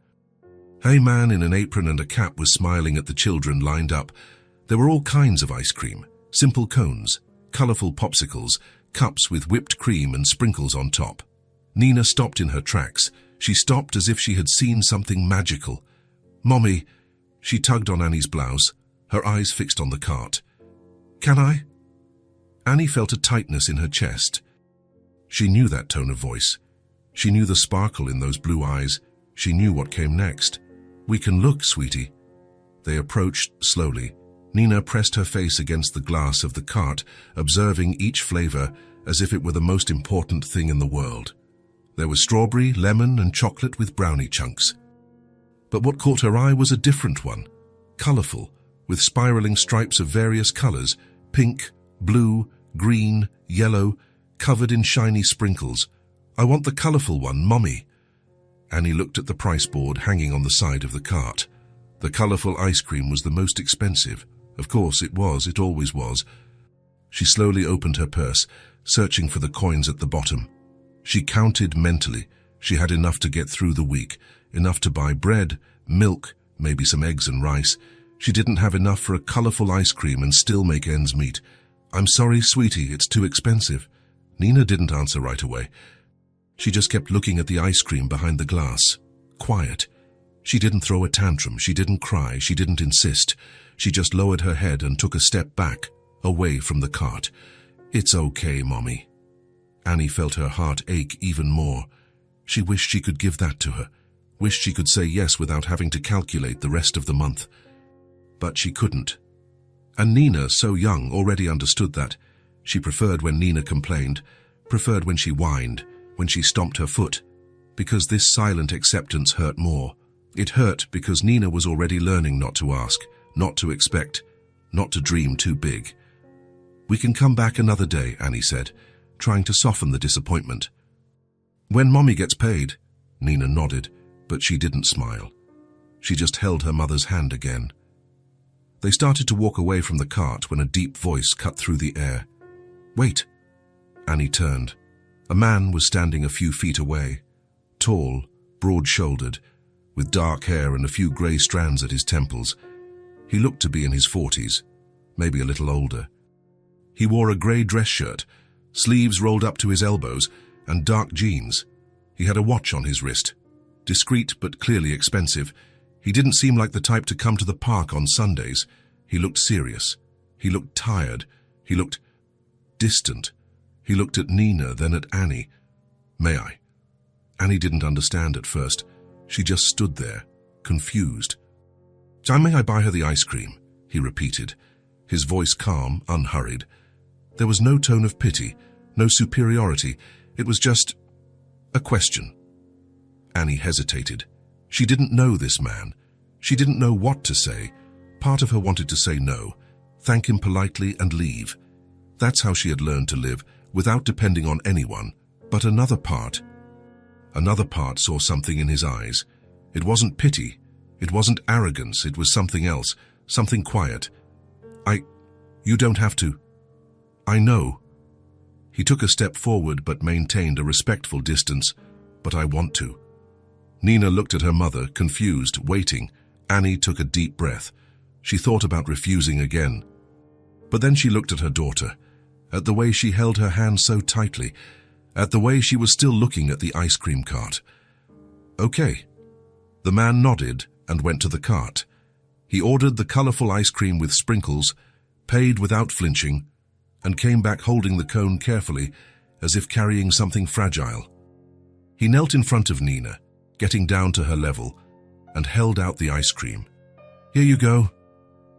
A man in an apron and a cap was smiling at the children lined up. There were all kinds of ice cream, simple cones, colorful popsicles, cups with whipped cream and sprinkles on top. Nina stopped in her tracks. She stopped as if she had seen something magical. "Mommy," she tugged on Annie's blouse, her eyes fixed on the cart. "Can I?" Annie felt a tightness in her chest. She knew that tone of voice. She knew the sparkle in those blue eyes. She knew what came next. "We can look, sweetie." They approached slowly. Nina pressed her face against the glass of the cart, observing each flavor as if it were the most important thing in the world. There was strawberry, lemon, and chocolate with brownie chunks. But what caught her eye was a different one, colorful, with spiraling stripes of various colors, pink, blue, green, yellow, covered in shiny sprinkles. "I want the colorful one, Mommy." Annie looked at the price board hanging on the side of the cart. The colorful ice cream was the most expensive. Of course it was, it always was. She slowly opened her purse, searching for the coins at the bottom. She counted mentally. She had enough to get through the week, enough to buy bread, milk, maybe some eggs and rice. She didn't have enough for a colorful ice cream and still make ends meet. "I'm sorry, sweetie, it's too expensive." Nina didn't answer right away. She just kept looking at the ice cream behind the glass. Quiet. She didn't throw a tantrum, she didn't cry, she didn't insist. She just lowered her head and took a step back, away from the cart. "It's okay, Mommy." Annie felt her heart ache even more. She wished she could give that to her, wished she could say yes without having to calculate the rest of the month. But she couldn't. And Nina, so young, already understood that. She preferred when Nina complained, preferred when she whined, when she stomped her foot, because this silent acceptance hurt more. It hurt because Nina was already learning not to ask, not to expect, not to dream too big. "We can come back another day," Annie said, trying to soften the disappointment. "When Mommy gets paid." Nina nodded, but she didn't smile. She just held her mother's hand again. They started to walk away from the cart when a deep voice cut through the air. "Wait." Annie turned. A man was standing a few feet away, tall, broad-shouldered, with dark hair and a few grey strands at his temples. He looked to be in his 40s, maybe a little older. He wore a grey dress shirt, sleeves rolled up to his elbows, and dark jeans. He had a watch on his wrist, discreet but clearly expensive. He didn't seem like the type to come to the park on Sundays. He looked serious. He looked tired. He looked distant. He looked at Nina, then at Annie. "May I?" Annie didn't understand at first. She just stood there, confused. "May I buy her the ice cream?" he repeated, his voice calm, unhurried. There was no tone of pity, no superiority. It was just a question. Annie hesitated. She didn't know this man. She didn't know what to say. Part of her wanted to say no, thank him politely and leave. That's how she had learned to live, without depending on anyone. But another part saw something in his eyes. It wasn't pity. It wasn't arrogance. It was something else, something quiet. You don't have to. I know." He took a step forward but maintained a respectful distance. "But I want to." Nina looked at her mother, confused, waiting. Annie took a deep breath. She thought about refusing again. But then she looked at her daughter, at the way she held her hand so tightly, at the way she was still looking at the ice cream cart. "Okay." The man nodded and went to the cart. He ordered the colorful ice cream with sprinkles, paid without flinching, and came back holding the cone carefully, as if carrying something fragile. He knelt in front of Nina, getting down to her level, and held out the ice cream. "Here you go."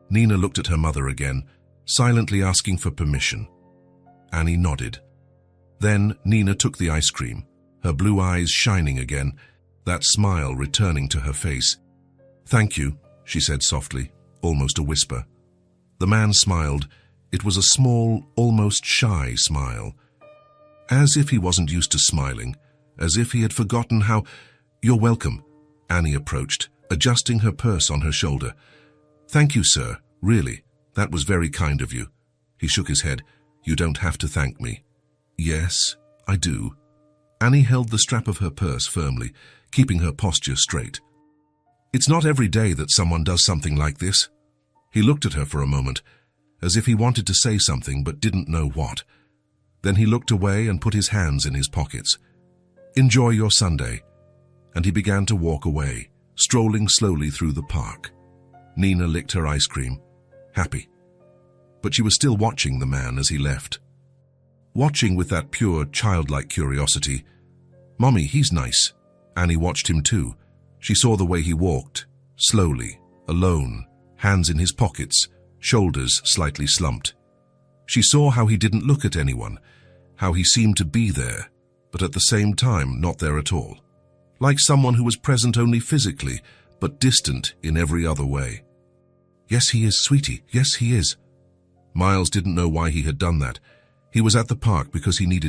Nina looked at her mother again, silently asking for permission. Annie nodded. Then Nina took the ice cream, her blue eyes shining again, that smile returning to her face. "Thank you," she said softly, almost a whisper. The man smiled. It was a small, almost shy smile. As if he wasn't used to smiling, as if he had forgotten how— "You're welcome." Annie approached, adjusting her purse on her shoulder. "Thank you, sir, really. That was very kind of you." He shook his head. "You don't have to thank me." "Yes, I do." Annie held the strap of her purse firmly, keeping her posture straight. "It's not every day that someone does something like this." He looked at her for a moment, as if he wanted to say something but didn't know what. Then he looked away and put his hands in his pockets. "Enjoy your Sunday." And he began to walk away, strolling slowly through the park. Nina licked her ice cream, happy. But she was still watching the man as he left. Watching with that pure, childlike curiosity. "Mommy, he's nice." Annie watched him too. She saw the way he walked, slowly, alone, hands in his pockets, shoulders slightly slumped. She saw how he didn't look at anyone, how he seemed to be there, but at the same time not there at all. Like someone who was present only physically, but distant in every other way. "Yes, he is, sweetie. Yes, he is." Miles didn't know why he had done that. He was at the park because he needed